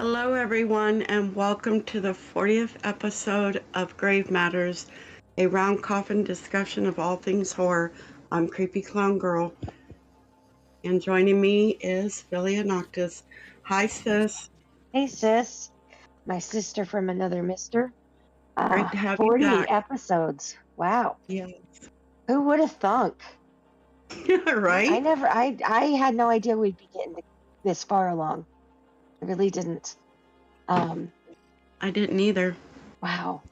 Hello, everyone, and welcome to the 40th episode of Grave Matters, a round coffin discussion of all things horror. I'm Creepy Clown Girl, and joining me is Filia Noctis. Hi, sis. Hey, sis. My sister from another mister. Great to have you 40 back. episodes. Wow. Yes. Who would have thunk? Right? I had no idea we'd be getting this far along. I really didn't. I didn't either. Wow.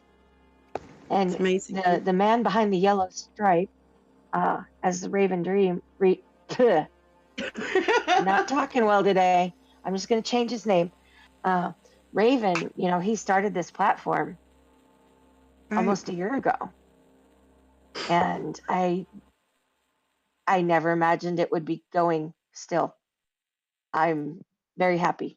And It's amazing. the man behind the yellow stripe, as the Raven Dream, not talking well today. I'm just going to change his name. Raven, he started this platform almost a year ago. And I never imagined it would be going still. I'm very happy.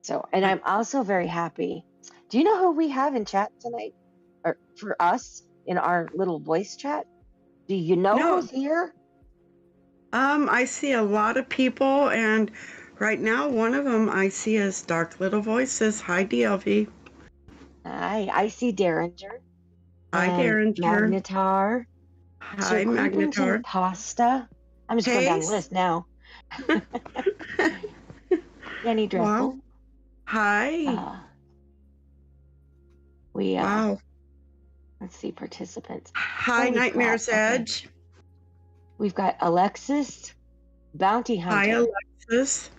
So, and I'm also very happy. Do you know who we have in chat tonight? Or for us in our little voice chat? Do you know who's here? I see a lot of people, and right now one of them I see is Dark Little Voices. Hi, DLV. Hi, I see Derringer. Hi, Derringer. Magnetar. Hi, Magnetar. Pasta. I'm just going down the list now. Jenny Dreadful. Wow. Hi. Wow. Let's see, participants. Hi, Nightmare's Edge. We've got Alexis, Bounty Hunter. Hi, Alexis.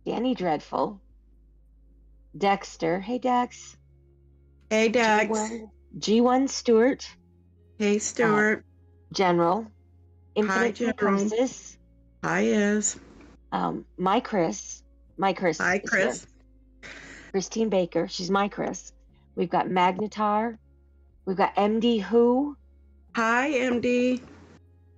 Danny Dreadful. Dexter. Hey, Dex. Hey, Dex. G1 Stewart. Hey, Stewart. General. Infinite Psychosis. Hi, Is. My Chris. Hi, Chris. Christine Baker. She's my Chris. We've got Magnetar. We've got MD Who. Hi, MD.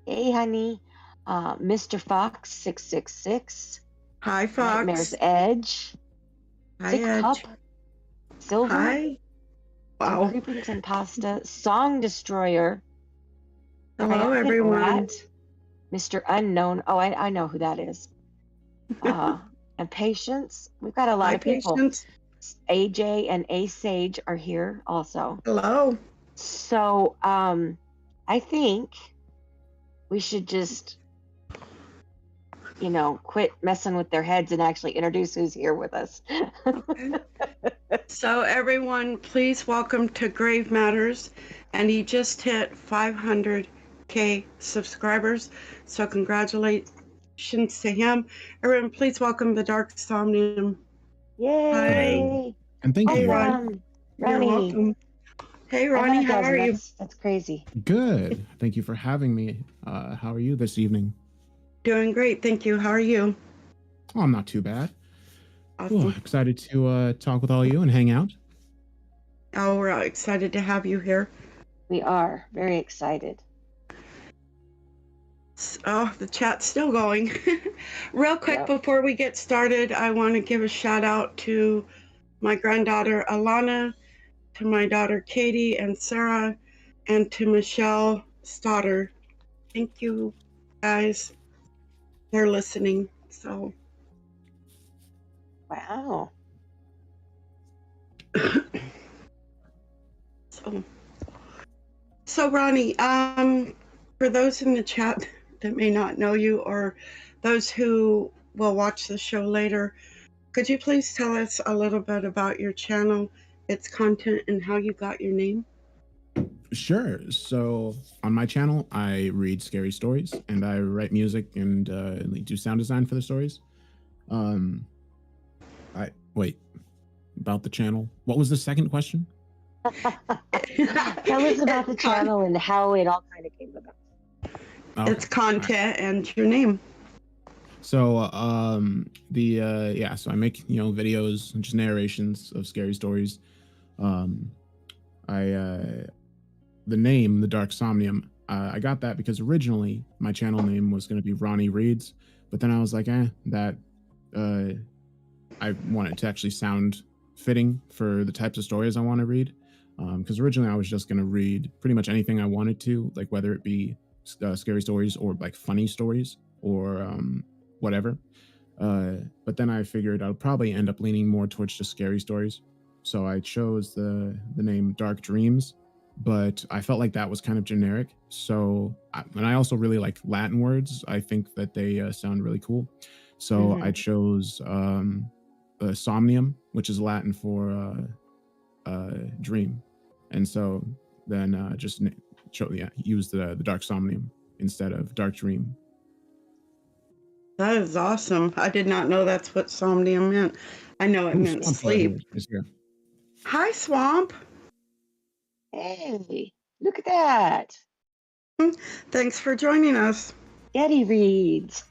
Hey, honey. Mr. Fox 666. Hi, Fox. Nightmare's Edge. Hi, Sick Edge. Pup. Silver. Hi. Wow. Creepington Pasta. Song Destroyer. Hello, everyone. Rat, Mr. Unknown. Oh, I know who that is. And Patience. We've got a lot of people. Patience. AJ and A Sage are here also. Hello. So I think we should just quit messing with their heads and actually introduce who's here with us. Okay. So everyone, please welcome to Grave Matters. And he just hit 500K subscribers. So congratulations to him. Everyone, please welcome the Dark Somnium. Yay! Hi. And thank you. Ronnie. You're welcome. Hey, Ronnie, how are you? That's crazy. Good. Thank you for having me. How are you this evening? Doing great, thank you. How are you? Oh, I'm not too bad. Awesome. Excited to talk with all of you and hang out. Oh, we're excited to have you here. We are very excited. Oh, the chat's still going. Real quick, before we get started, I want to give a shout out to my granddaughter Alana, to my daughter Katie and Sarah, and to Michelle Stoddard. Thank you, guys. They're listening. So. Wow. So Ronnie, for those in the chat that may not know you, or those who will watch the show later, could you please tell us a little bit about your channel, its content, and how you got your name? Sure. So on my channel, I read scary stories and I write music and do sound design for the stories. Wait, about the channel. What was the second question? Tell us about the channel and how it all kind of came about. Okay. It's content and your name. So so I make videos, just narrations of scary stories. The name, the Dark Somnium, I got that because originally my channel name was going to be Ronnie Reads, but then I was like, I want it to actually sound fitting for the types of stories I want to read. Because originally I was just going to read pretty much anything I wanted to, like whether it be scary stories or like funny stories or whatever. But then I figured I'll probably end up leaning more towards just scary stories. So I chose the name Dark Dreams, but I felt like that was kind of generic. So, and I also really like Latin words. I think that they sound really cool. So I chose Somnium, which is Latin for dream. And so then just use the Dark Somnium instead of Dark Dream. That is awesome. I did not know that's what somnium meant. I know it meant sleep. Hi, Swamp. Hey, look at that. Thanks for joining us. Getty reads.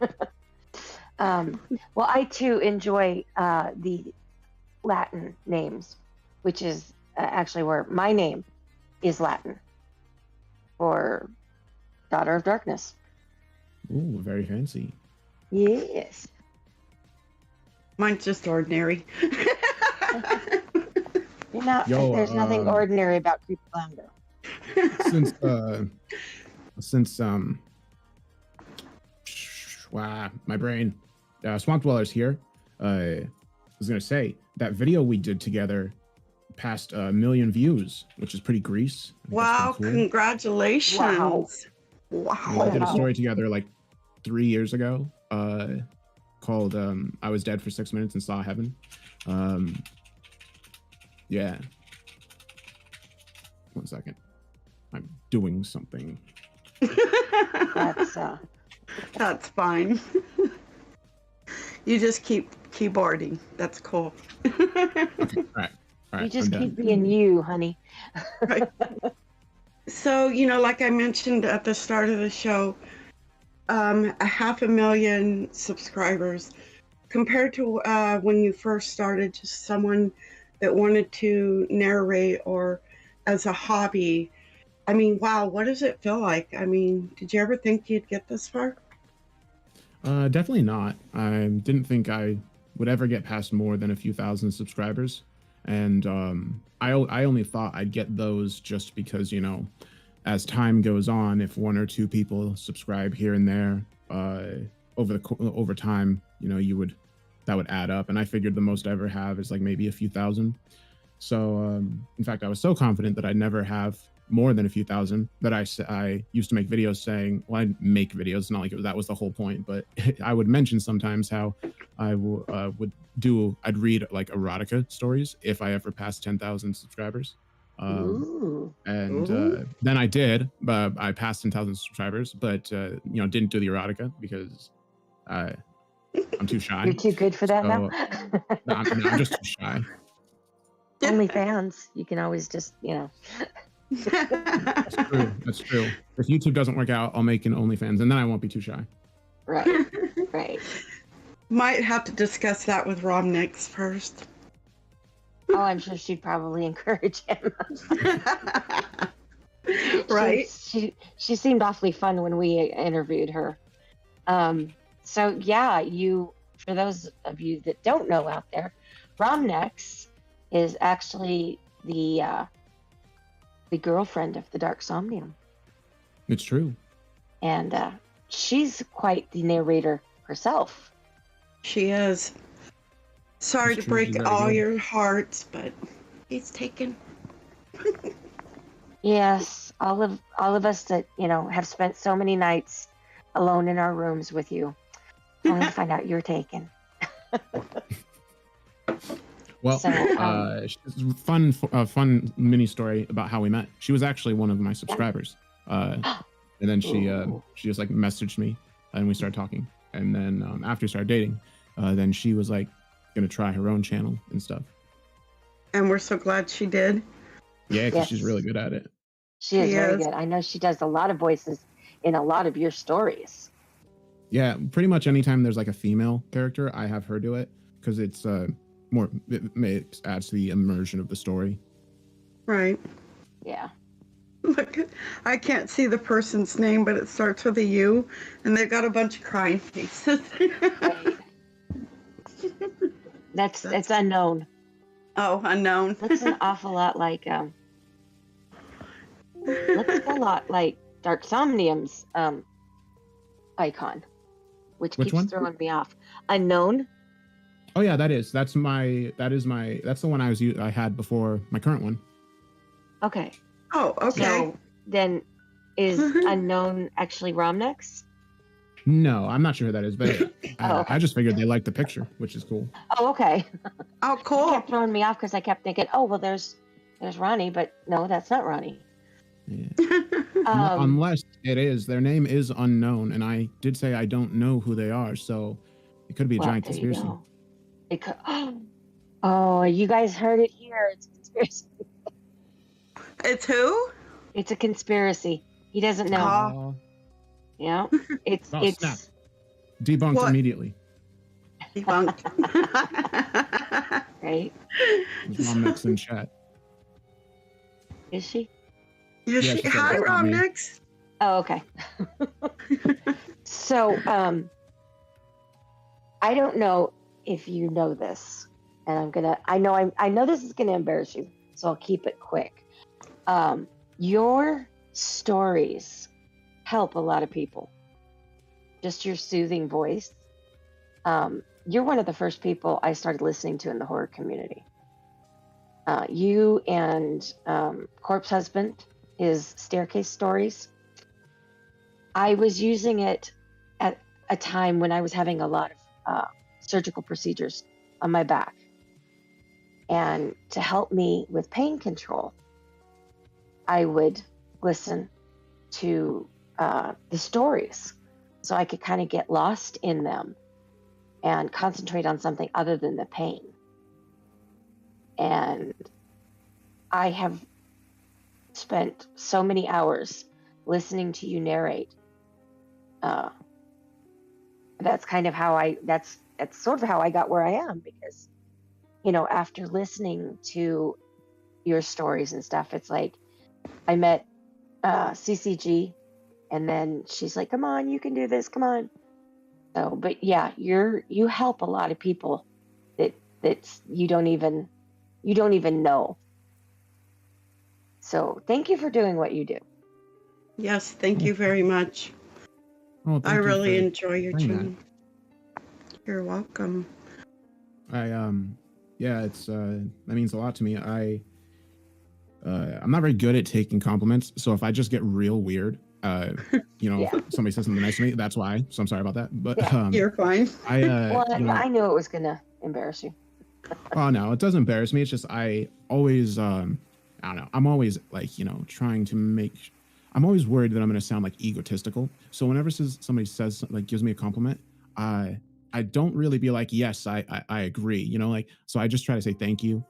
Well, I too enjoy the Latin names, which is actually where my name is Latin for Daughter of Darkness. Ooh, very fancy. Yes. Mine's just ordinary. There's nothing ordinary about CreepyClownGirl. Since my brain, Swamp Dweller's here. I was gonna say that video we did together passed 1 million views, which is pretty grease. Wow! Cool. Congratulations! Wow! We did a story together like 3 years ago, called "I Was Dead for 6 Minutes and Saw Heaven." Yeah. 1 second. I'm doing something. That's fine. You just keep keyboarding. That's cool. Okay. All right. You just keep being you, honey. Right. So, like I mentioned at the start of the show, 500,000 subscribers compared to when you first started, just someone that wanted to narrate or as a hobby. I mean, wow, what does it feel like? I mean, did you ever think you'd get this far? Definitely not. I didn't think I would ever get past more than a few thousand subscribers. And I only thought I'd get those just because, as time goes on, if 1 or 2 people subscribe here and there, over time, that would add up. And I figured the most I ever have is like maybe a few thousand. So, in fact, I was so confident that I'd never have more than a few thousand that I used to make videos saying, well, I'd make videos, not like that was the whole point, but I would mention sometimes how I I'd read like erotica stories if I ever passed 10,000 subscribers. Then I did, but I passed 10,000 subscribers, but didn't do the erotica because I'm too shy. You're too good for that now? No, I'm just too shy. OnlyFans, you can always just, That's true. If YouTube doesn't work out, I'll make an OnlyFans, and then I won't be too shy. Right. Might have to discuss that with Romnix first. Oh, I'm sure she'd probably encourage him. Right. She seemed awfully fun when we interviewed her. So yeah, for those of you that don't know out there, Romnix is actually the girlfriend of the Dark Somnium. It's true. And she's quite the narrator herself. She is. Sorry to break all your hearts, but he's taken. Yes, all of us that have spent so many nights alone in our rooms with you, only to find out you're taken. Well, fun mini story about how we met. She was actually one of my subscribers, and then she just like messaged me, and we started talking. And then after we started dating, then she was like gonna try her own channel and stuff. And we're so glad she did. Yeah, because she's really good at it. She is very good. I know she does a lot of voices in a lot of your stories. Yeah, pretty much anytime there's like a female character, I have her do it because it's more, it adds to the immersion of the story. Right. Yeah. Look, I can't see the person's name, but it starts with a U, and they've got a bunch of crying faces. Right. It's unknown. Oh, unknown. Looks an awful lot like looks a lot like Dark Somnium's icon, which Which keeps one? throwing me off. Unknown. Oh yeah, that's the one I had before my current one. Okay. Oh, okay. So then, is Unknown actually Romnex? No, I'm not sure who that is, but okay. I just figured they liked the picture, which is cool. Oh, okay. Oh, cool. It kept throwing me off because I kept thinking, oh, well, there's Ronnie, but no, that's not Ronnie. Yeah. Unless it is, their name is unknown, and I did say I don't know who they are, so it could be a giant conspiracy. It could. Oh, you guys heard it here. It's a conspiracy. It's who? It's a conspiracy. He doesn't know. Yeah, it's snap. Debunked immediately. Debunked. Right. Romnex in chat. Is she? Is she? Hi, Romnex. Oh, okay. So, I don't know if you know this, and I know this is gonna embarrass you, so I'll keep it quick. Your stories help a lot of people. Just your soothing voice. You're one of the first people I started listening to in the horror community. You and Corpse Husband, his staircase stories. I was using it at a time when I was having a lot of surgical procedures on my back. And to help me with pain control, I would listen to the stories so I could kind of get lost in them and concentrate on something other than the pain. And I have spent so many hours listening to you narrate. That's kind of how that's sort of how I got where I am, because, after listening to your stories and stuff, it's like I met CCG, and then she's like, come on, you can do this, come on. So, but yeah, you help a lot of people that you don't even know. So thank you for doing what you do. Yes, thank you very much. Oh, I really enjoy your channel. You're welcome. It's that means a lot to me. I'm not very good at taking compliments, so if I just get real weird, if somebody says something nice to me, that's why. So I'm sorry about that. But you're fine. I knew it was gonna embarrass you. Oh no, it doesn't embarrass me. It's just I always I don't know. I'm always like, trying to make. I'm always worried that I'm going to sound like egotistical. So whenever somebody says, like, gives me a compliment, I don't really be like, yes, I agree. So I just try to say thank you,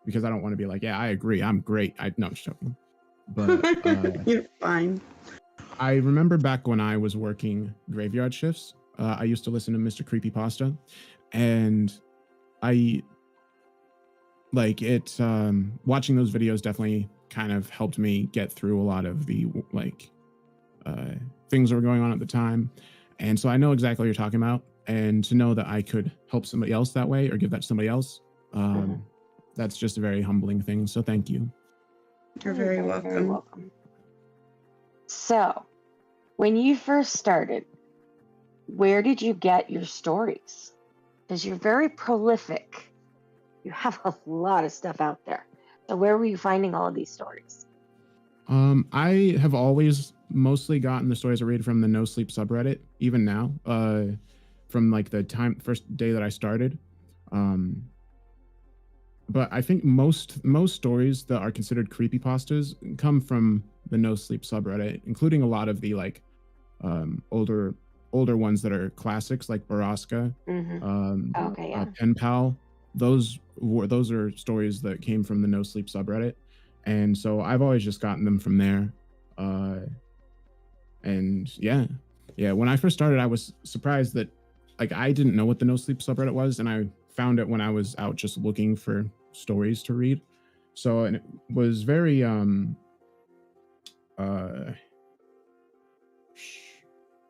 because I don't want to be like, yeah, I agree, I'm great. No, I'm just joking. But you're fine. I remember back when I was working graveyard shifts, I used to listen to Mr. Creepypasta, and I like it. Watching those videos definitely kind of helped me get through a lot of the things that were going on at the time. And so I know exactly what you're talking about. And to know that I could help somebody else that way or give that to somebody else, that's just a very humbling thing. So thank you. You're very welcome. Very welcome. So, when you first started, where did you get your stories? Because you're very prolific. You have a lot of stuff out there. So where were you finding all of these stories? I have always mostly gotten the stories I read from the No Sleep subreddit, even now, from like the first day that I started. But I think most stories that are considered creepypastas come from the No Sleep subreddit, including a lot of the older ones that are classics like Baraska, Pen Pal. Those are stories that came from the No Sleep subreddit, and so I've always just gotten them from there. And yeah, when I first started, I was surprised that I didn't know what the No Sleep subreddit was, and I found it when I was out just looking for stories to read. So, and it was very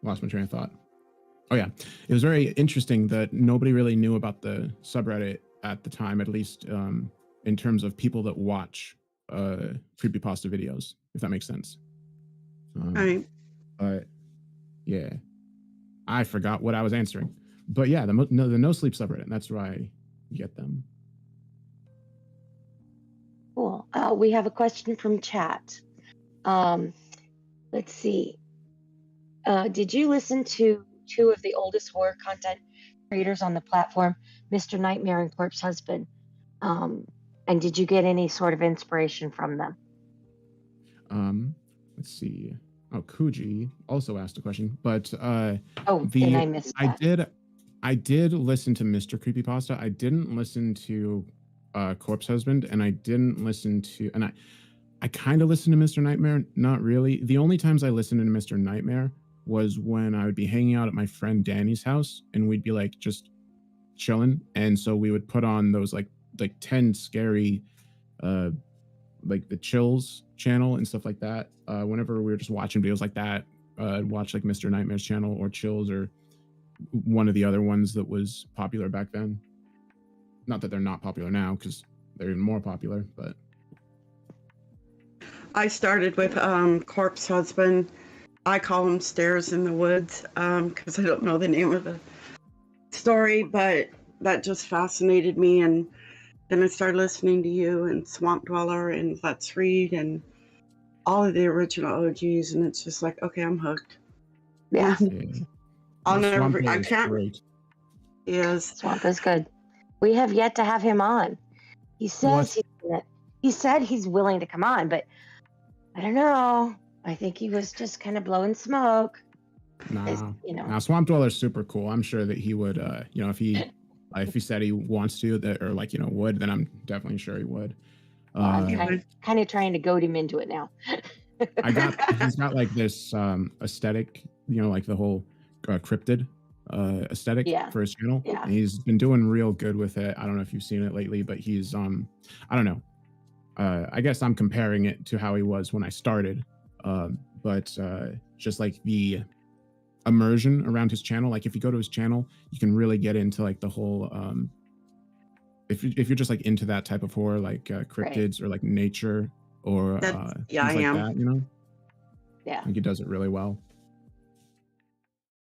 lost my train of thought. Oh yeah, it was very interesting that nobody really knew about the subreddit at the time, at least in terms of people that watch creepypasta videos, if that makes sense. Right. But yeah. I forgot what I was answering. But yeah, the no sleep subreddit. That's where I get them. Cool. We have a question from chat. Let's see. Did you listen to two of the oldest horror content creators on the platform, Mr. Nightmare and Corpse Husband? And did you get any sort of inspiration from them? Let's see. Oh, Kuji also asked a question, but and I missed that. I did listen to Mr. Creepypasta. I didn't listen to Corpse Husband, and I didn't listen to, and I kind of listened to Mr. Nightmare, not really. The only times I listened to Mr. Nightmare was when I would be hanging out at my friend Danny's house, and we'd be like just chilling, and so we would put on those like 10 scary like the Chills channel and stuff like that. Whenever we were just watching videos like that, I'd watch like Mr. Nightmare's channel or Chills or one of the other ones that was popular back then. Not that they're not popular now, because they're even more popular, but I started with Corpse Husband. I call him Stairs in the Woods because I don't know the name of the story, but that just fascinated me. And then I started listening to you and Swamp Dweller and Let's Read and all of the original OGs, and it's just like, okay, I'm hooked. Yeah. I'll never. I can't. Great. Yes. Swamp is good. We have yet to have him on. He says he said he's willing to come on, but I don't know. I think he was just kind of blowing smoke. Nah, Swamp Dweller's super cool. I'm sure that he would, if he said he wants to, or would, then I'm definitely sure he would. I'm kind of trying to goad him into it now. He's got like this aesthetic, like the whole cryptid aesthetic for his channel. Yeah. And he's been doing real good with it. I don't know if you've seen it lately, but he's I don't know. I guess I'm comparing it to how he was when I started. But just like the immersion around his channel, like if you go to his channel, you can really get into like the whole if you're just like into that type of horror, like cryptids or like nature or yeah, I am. That, Yeah. I think he does it really well.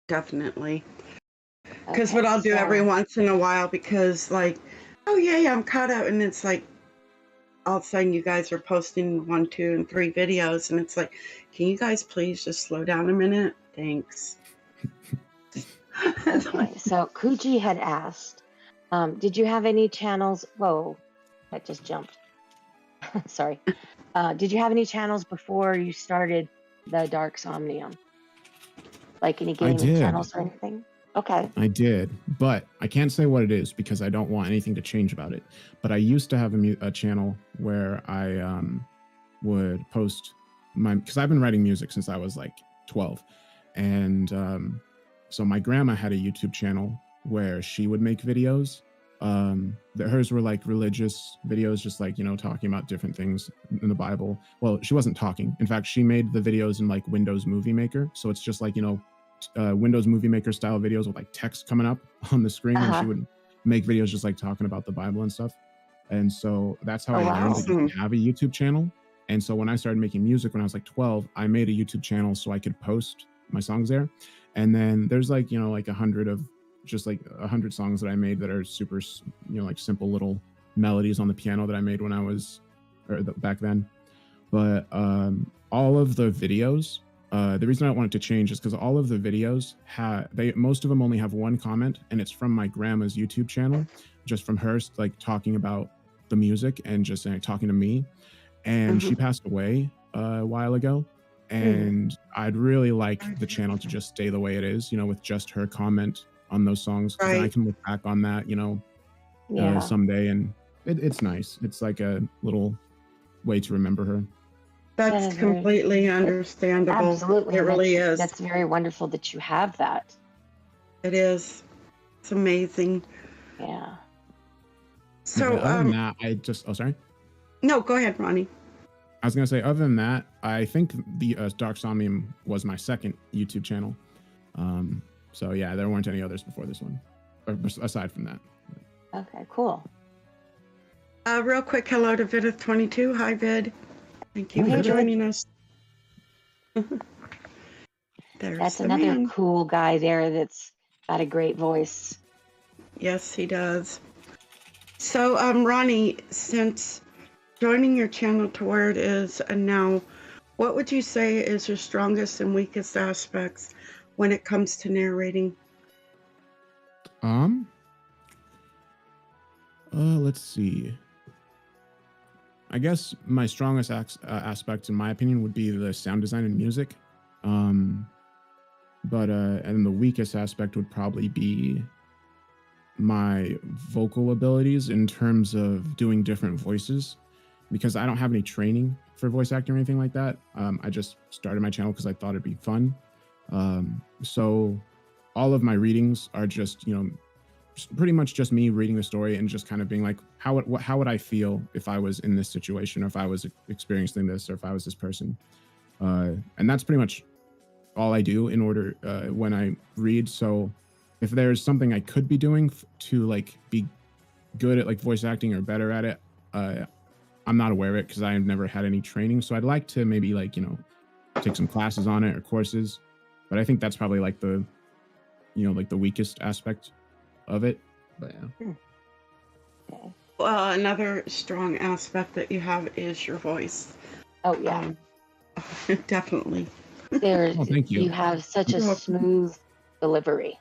Definitely. Because what I'll do every once in a while, because like, oh yeah, I'm caught up, and it's like all of a sudden you guys are posting 1, 2, and 3 videos, and it's like, can you guys please just slow down a minute? Thanks. Okay, so Kuji had asked, did you have any channels? Whoa, that just jumped. Sorry. Did you have any channels before you started the Dark Somnium? Like any gaming channels or anything? Okay. I did, but I can't say what it is because I don't want anything to change about it. But I used to have a channel where I would post because I've been writing music since I was like 12. And so my grandma had a YouTube channel where she would make videos. Hers were like religious videos, just like, talking about different things in the Bible. Well, she wasn't talking. In fact, she made the videos in like Windows Movie Maker. So it's just like, Windows Movie Maker style videos with like text coming up on the screen. And she would make videos just like talking about the Bible and stuff. And so that's how I learned that you can have a YouTube channel. And so when I started making music when I was like 12, I made a YouTube channel so I could post my songs there. And then there's like, like 100 songs that I made that are super, like simple little melodies on the piano that I made when I was back then. But all of the videos, the reason I wanted to change is because all of the videos most of them only have one comment, and it's from my grandma's YouTube channel, just from her like talking about the music and just talking to me. And she passed away a while ago. And I'd really like the channel to just stay the way it is, with just her comment on those songs. Right. I can look back on that, someday, and it's nice. It's like a little way to remember her. That's completely understandable. Absolutely. It really is. That's very wonderful that you have that. It is. It's amazing. Yeah. So, other than that, sorry. No, go ahead, Ronnie. I was going to say, other than that, I think the Dark Somnium was my second YouTube channel. So yeah, there weren't any others before this one, or aside from that. Okay, cool. Real quick, hello to Vidith22. Hi, Vid. Thank you for joining us. There's That's the another man. cool guy there that's got a great voice. Yes, he does. So, Ronnie, since joining your channel to where it is and now, what would you say is your strongest and weakest aspects when it comes to narrating? Let's see. I guess my strongest aspect, in my opinion, would be the sound design and music. And the weakest aspect would probably be my vocal abilities in terms of doing different voices, because I don't have any training for voice acting or anything like that. I just started my channel because I thought it'd be fun. So all of my readings are just, pretty much just me reading the story and just kind of being like, how would I feel if I was in this situation, or if I was experiencing this, or if I was this person. And that's pretty much all I do in order when I read. So if there's something I could be doing to like be good at like voice acting or better at it, I'm not aware of it because I've never had any training. So I'd like to maybe like, take some classes on it or courses. But I think that's probably like the, like the weakest aspect of it. But yeah. Well, another strong aspect that you have is your voice. Oh yeah. Definitely. Thank you. You have such a smooth delivery.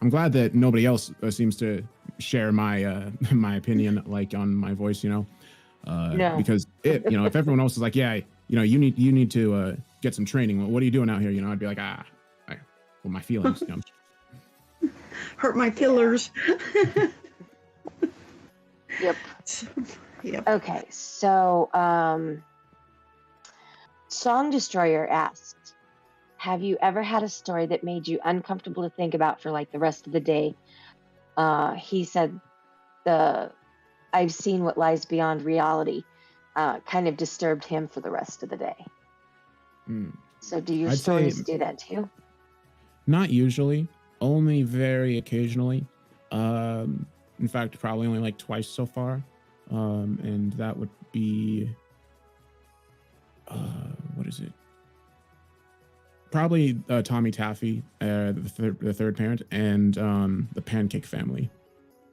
I'm glad that nobody else seems to share my my opinion like on my voice, No. because if everyone else is like, yeah, you need to get some training. What are you doing out here? I'd be like, my feelings. Hurt my feelers. Yep. Yep. Okay, so Song Destroyer asked, have you ever had a story that made you uncomfortable to think about for like the rest of the day? He said I've seen what lies beyond reality kind of disturbed him for the rest of the day. So do your stories do that too? Not usually, only very occasionally. In fact, probably only like twice so far. And that would be, what is it? Probably Tommy Taffy, the third parent, and the Pancake Family.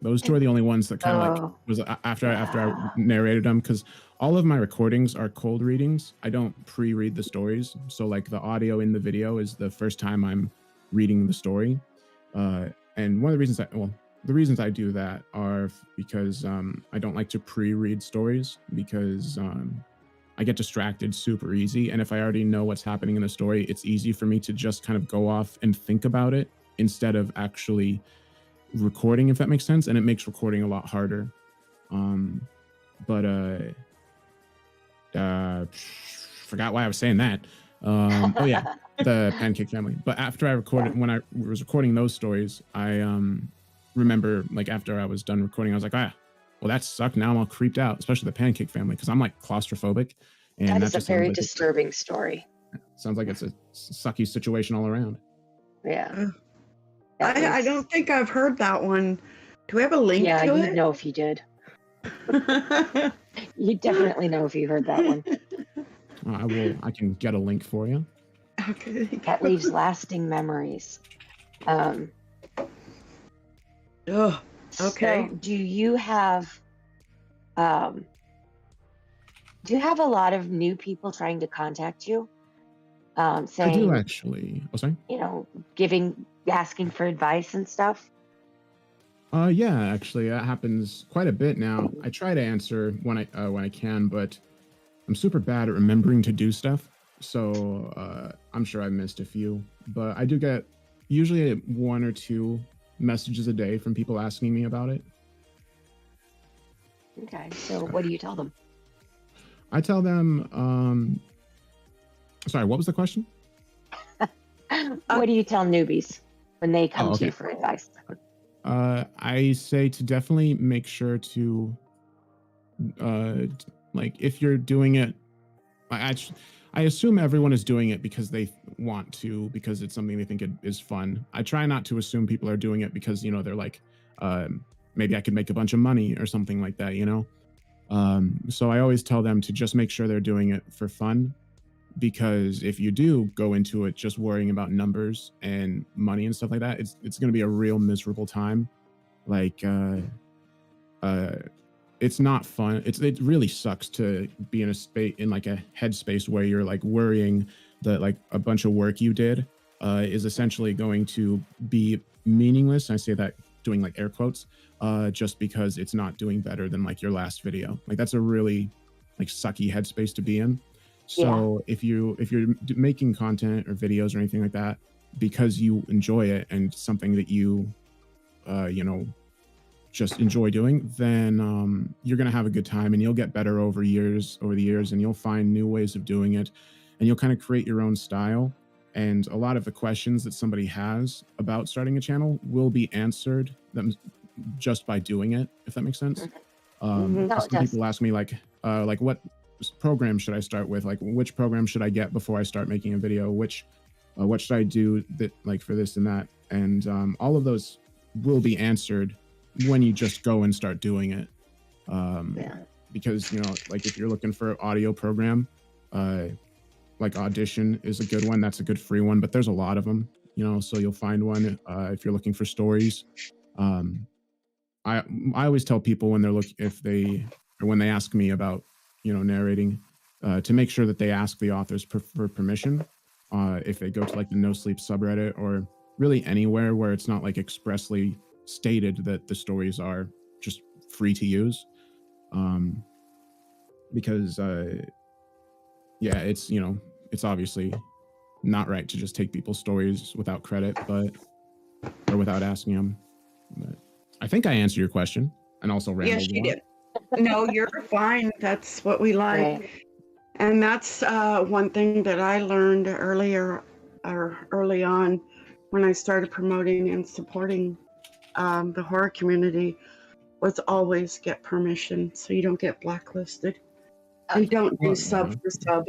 Those two are the only ones that kind of like was after I narrated them, because all of my recordings are cold readings. I don't pre-read the stories, so like the audio in the video is the first time I'm reading the story. And one of the reasons I do that are because I don't like to pre-read stories, because I get distracted super easy. And if I already know what's happening in the story, it's easy for me to just kind of go off and think about it instead of actually recording, if that makes sense. And it makes recording a lot harder. Forgot why I was saying that. Oh yeah, the Pancake Family. But after I recorded, when I was recording those stories, I remember like after I was done recording, I was like, well, that sucked. Now I'm all creeped out, especially the Pancake Family, because I'm like claustrophobic. And that is a very disturbing story. Sounds like it's a sucky situation all around. Yeah. I don't think I've heard that one. Do we have a link to it? Yeah, you'd know if you did. You definitely know if you heard that one. I can get a link for you. Okay. That leaves lasting memories. Okay. So do you have a lot of new people trying to contact you? Saying, I do actually. Oh, sorry. Asking for advice and stuff? Yeah, actually, that happens quite a bit now. I try to answer when I can, but I'm super bad at remembering to do stuff. So I'm sure I missed a few, but I do get usually 1 or 2 messages a day from people asking me about it. Okay, so what do you tell them? I tell them, sorry, what was the question? What do you tell newbies when they come to you for advice? I say to definitely make sure to, like, if you're doing it, I assume everyone is doing it because they want to, because it's something they think is fun. I try not to assume people are doing it because, they're like, maybe I could make a bunch of money or something like that, So I always tell them to just make sure they're doing it for fun. because if you do go into it just worrying about numbers and money and stuff like that, it's going to be a real miserable time. Like uh it's not fun. It really sucks to be in a space, in like a headspace where you're like worrying that like a bunch of work you did is essentially going to be meaningless. I say that doing like air quotes, just because it's not doing better than like your last video. Like that's a really like sucky headspace to be in. So if you're making content or videos or anything like that because you enjoy it and something that you you know, just enjoy doing, then you're going to have a good time and you'll get better over the years, and you'll find new ways of doing it, and you'll kind of create your own style. And a lot of the questions that somebody has about starting a channel will be answered them just by doing it, if that makes sense. No, Some people ask me like what program should I start with? Like which program should I get before I start making a video? Which what should I do that like for this and that? And all of those will be answered when you just go and start doing it. Because, you know, like if you're looking for an audio program, like Audition is a good one. That's a good free one, but there's a lot of them, you know, so you'll find one. If you're looking for stories, I always tell people when they're when they ask me about, you know, narrating, to make sure that they ask the authors for permission. If they go to like the No Sleep subreddit or really anywhere where it's not like expressly stated that the stories are just free to use, because yeah, it's, you know, it's obviously not right to just take people's stories without credit, or without asking them. But I think I answered your question and also rambled. Yes, you did. No, you're fine. That's what we like. Right. And that's one thing that I learned early on when I started promoting and supporting the horror community, was always get permission so you don't get blacklisted. And don't do sub for sub.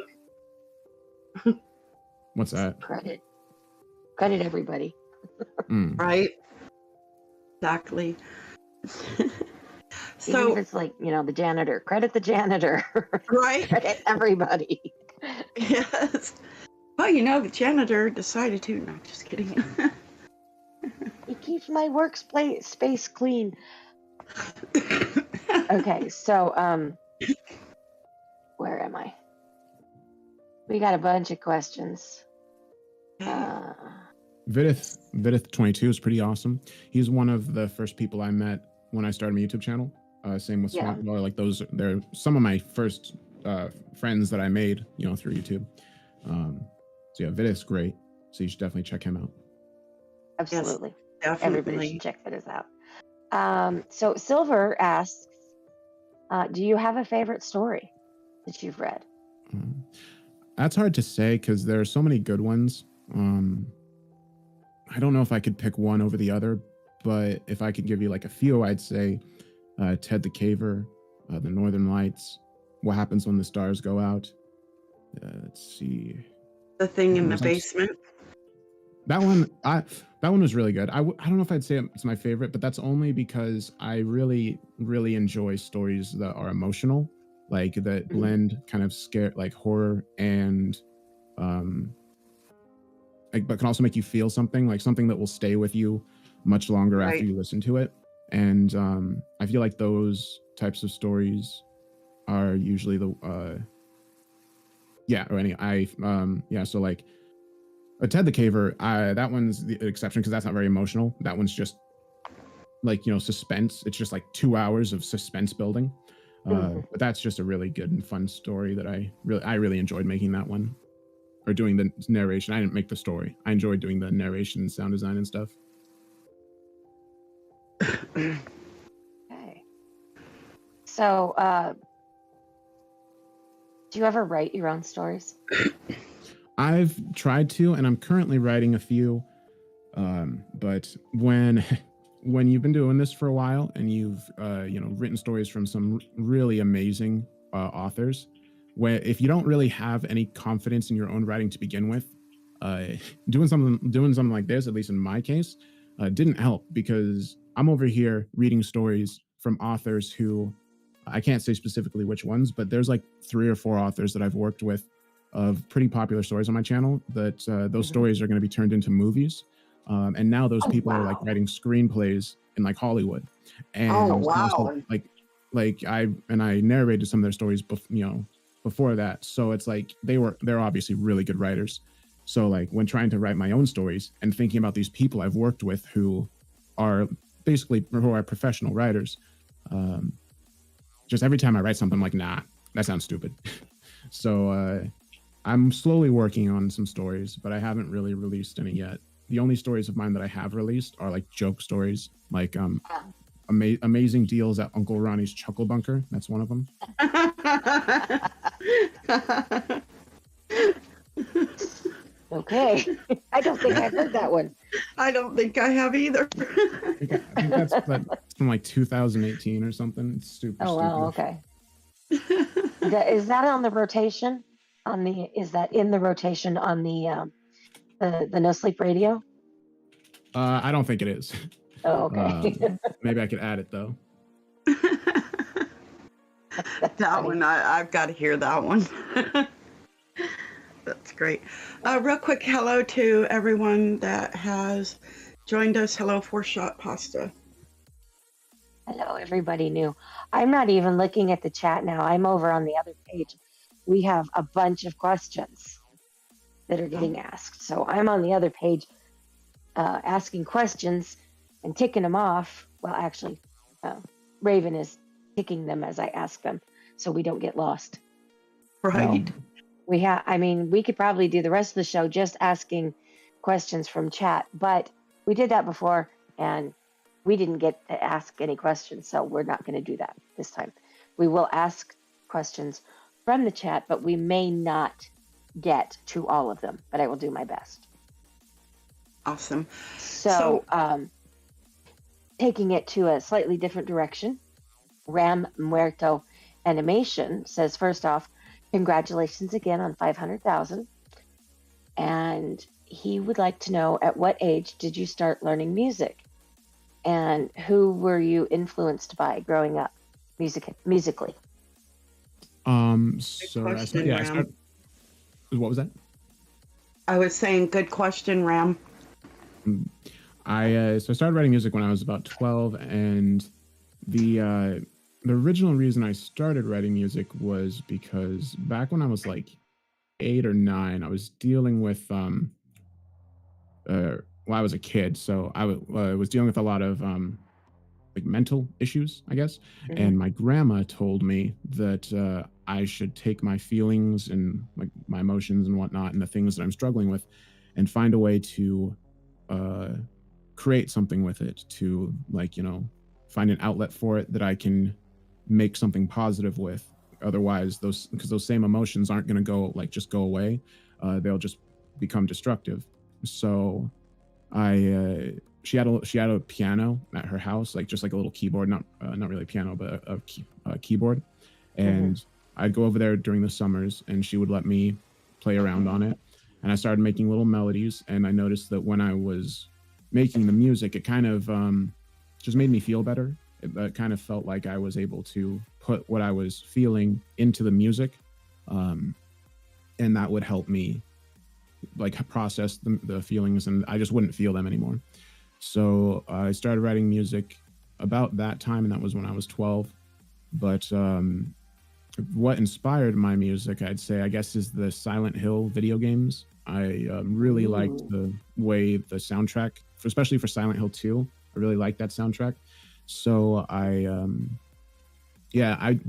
What's that? Credit everybody. Right? Exactly. Even if it's like, you know, the janitor, credit the janitor. Right? Credit everybody. Yes. Well, you know, the janitor decided to. No, just kidding. He keeps my workspace clean. Okay, so where am I? We got a bunch of questions. Vidith 22 is pretty awesome. He's one of the first people I met when I started my YouTube channel. Same with Swamp. Well, like they're some of my first friends that I made, you know, through YouTube. So yeah, Vidith's great. So you should definitely check him out. Absolutely. Yes, definitely. Everybody should check Vidith out. So Silver asks, do you have a favorite story that you've read? That's hard to say because there are so many good ones. I don't know if I could pick one over the other, but if I could give you like a few, I'd say Ted the Caver, The Northern Lights, What Happens When the Stars Go Out. Let's see. The Thing in the Basement. That one was really good. I don't know if I'd say it's my favorite, but that's only because I really, really enjoy stories that are emotional, like that blend kind of scare, like horror and like, but can also make you feel something, like something that will stay with you much longer after you listen to it. And I feel like those types of stories are usually the so like Ted the Caver, that one's the exception because that's not very emotional. That one's just like, you know, suspense. It's just like 2 hours of suspense building. But that's just a really good and fun story that I really enjoyed making that one, or doing the narration. I didn't make the story. I enjoyed doing the narration, sound design, and stuff. Okay. So, do you ever write your own stories? I've tried to, and I'm currently writing a few. But when you've been doing this for a while and you've written stories from some really amazing authors, where if you don't really have any confidence in your own writing to begin with, doing something like this, at least in my case, didn't help, because I'm over here reading stories from authors who I can't say specifically which ones, but there's like 3 or 4 authors that I've worked with of pretty popular stories on my channel that those stories are going to be turned into movies. And now those people are like writing screenplays in like Hollywood. And also, like I narrated some of their stories, before that. So it's like they're obviously really good writers. So like when trying to write my own stories and thinking about these people I've worked with who are professional writers, just every time I write something, I'm like, nah, that sounds stupid. So I'm slowly working on some stories, but I haven't really released any yet. The only stories of mine that I have released are like joke stories, like amazing deals at Uncle Ronnie's Chuckle Bunker. That's one of them. Okay. I don't think I've heard that one. I don't think I have either. I think that's from like 2018 or something. It's super stupid. Wow, okay. Is that on the rotation? Is that in the rotation on the No Sleep Radio? I don't think it is. Oh, okay. Maybe I could add it though. That one, I've got to hear that one. That's great. Real quick, hello to everyone that has joined us. Hello, Four Shot Pasta. Hello, everybody new. I'm not even looking at the chat now. I'm over on the other page. We have a bunch of questions that are getting asked. So I'm on the other page asking questions and ticking them off. Well, actually, Raven is ticking them as I ask them so we don't get lost. Right. We could probably do the rest of the show just asking questions from chat, but we did that before and we didn't get to ask any questions, so we're not going to do that this time. We will ask questions from the chat, but we may not get to all of them, but I will do my best. Awesome. So taking it to a slightly different direction, Ram Muerto Animation says, first off, congratulations again on 500,000. And he would like to know, at what age did you start learning music? And who were you influenced by growing up musically? So I started, what was that? I was saying, good question, Ram. So I started writing music when I was about 12, and the original reason I started writing music was because back when I was like 8 or 9, I was dealing with I was a kid, so I was dealing with a lot of like mental issues, I guess. Mm-hmm. And my grandma told me that I should take my feelings and like my emotions and whatnot and the things that I'm struggling with and find a way to create something with it, to like, find an outlet for it that I can make something positive with. Otherwise, because those same emotions aren't going to just go away. They'll just become destructive. So she had a piano at her house, like just like a little keyboard, not really a piano, but a keyboard. And I'd go over there during the summers and she would let me play around on it. And I started making little melodies, and I noticed that when I was making the music, it kind of just made me feel better. It kind of felt like I was able to put what I was feeling into the music, and that would help me like process the feelings, and I just wouldn't feel them anymore. So I started writing music about that time, and that was when I was 12. But what inspired my music, I'd say, I guess, is the Silent Hill video games. I really liked the way the soundtrack, especially for Silent Hill 2, I really liked that soundtrack. So I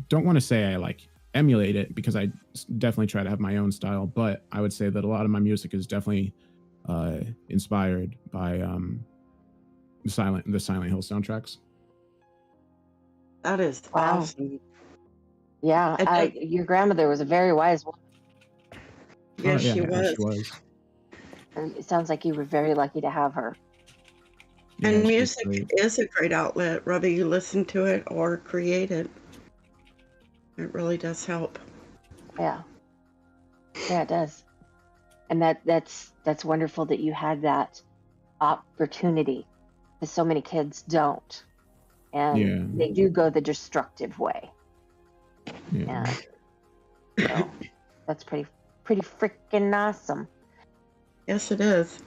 don't want to say I like emulate it, because I definitely try to have my own style, but I would say that a lot of my music is definitely inspired by the Silent Hill soundtracks. That is awesome. Yeah, your grandmother was a very wise woman. Yes, she was. She was. And it sounds like you were very lucky to have her. And music is a great outlet, whether you listen to it or create it. It really does help. Yeah, it does. And that's wonderful that you had that opportunity, because so many kids don't, and they do go the destructive way. Yeah. So that's pretty pretty freaking awesome. Yes, it is.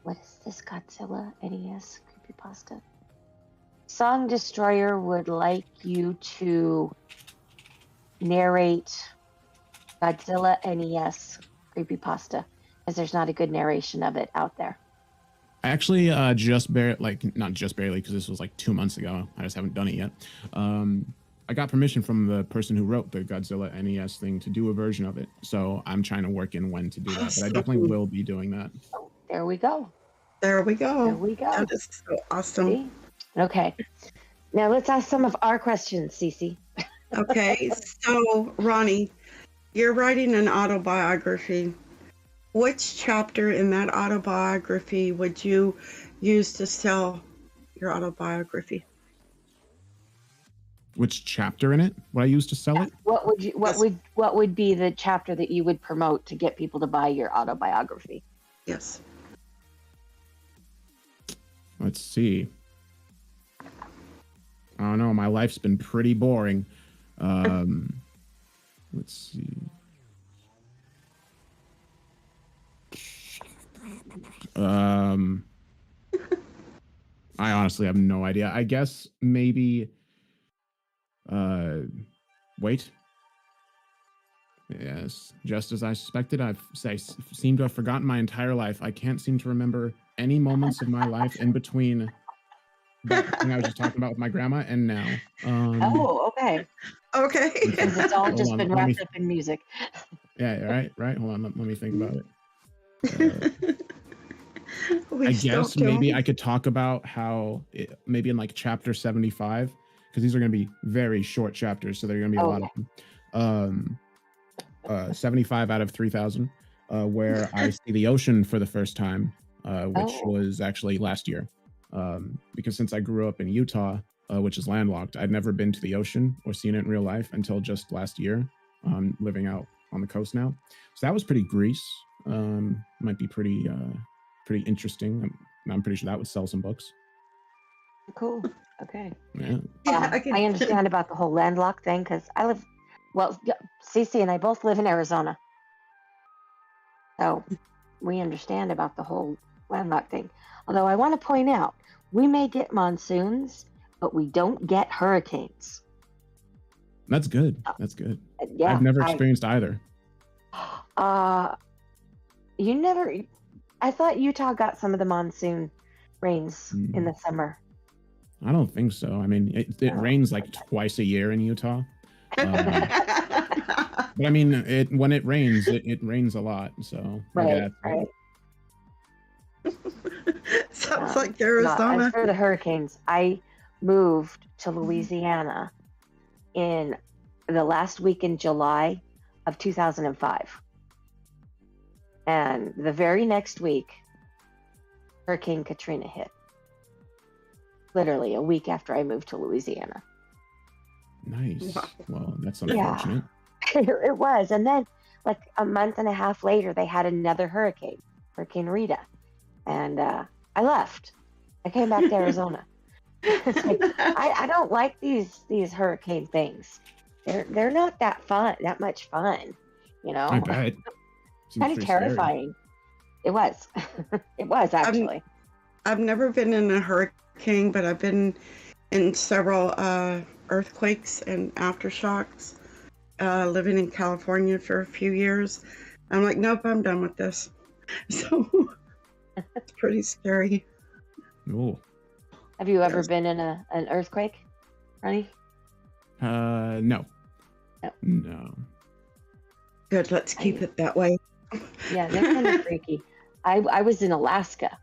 What is this Godzilla NES creepypasta? Song Destroyer would like you to narrate Godzilla NES creepypasta, because there's not a good narration of it out there. I actually not just barely, because this was like 2 months ago. I just haven't done it yet. I got permission from the person who wrote the Godzilla NES thing to do a version of it. So I'm trying to work in when to do that. But I definitely will be doing that. Oh, there we go. There we go. There we go. That is so awesome. See? Okay. Now let's ask some of our questions, Cece. Okay, so Ronnie, you're writing an autobiography. Which chapter in that autobiography would you use to sell your autobiography? Which chapter in it would I use to sell it? What would be the chapter that you would promote to get people to buy your autobiography? Yes. Let's see. I don't know. My life's been pretty boring. Let's see. I honestly have no idea. I guess maybe. Wait. Yes, just as I suspected, I seem to have forgotten my entire life. I can't seem to remember any moments of my life in between that thing I was just talking about with my grandma and now. Okay. Okay. Because it's all just been wrapped up in music. Yeah, right. Hold on, let me think about it. I guess maybe I could talk about how maybe in like chapter 75, because these are going to be very short chapters, so there are going to be a lot of them. 75 out of 3,000, where I see the ocean for the first time, which was actually last year. Because since I grew up in Utah, which is landlocked, I'd never been to the ocean or seen it in real life until just last year. Living out on the coast now, so that was pretty Greece. Might be pretty interesting. I'm pretty sure that would sell some books. Cool. Okay. Yeah. I understand about the whole landlocked thing because Cece and I both live in Arizona, so we understand about the whole landlocked thing. Although I want to point out, we may get monsoons, but we don't get hurricanes. That's good. That's good. Yeah, I've never experienced either. You never. I thought Utah got some of the monsoon rains in the summer. I don't think so. I mean, it rains like twice a year in Utah. But I mean, when it rains, it rains a lot. So right. Sounds like Arizona. As for the hurricanes, I moved to Louisiana in the last week in July of 2005. And the very next week, Hurricane Katrina hit. Literally a week after I moved to Louisiana. Nice. Well, that's unfortunate. Yeah, it was. And then, like a month and a half later, they had another hurricane, Hurricane Rita. And I left. I came back to Arizona. It's like, I don't like these hurricane things. They're not that much fun, you know. I bet. Kind of terrifying. Scary. It was. It was actually. I've never been in a hurricane, but I've been in several earthquakes and aftershocks. Living in California for a few years, I'm like, nope, I'm done with this. So it's pretty scary. Oh. Have you ever been in an earthquake, Ronnie? No. No. Good. Let's keep it that way. Yeah, they're kind of freaky. I was in Alaska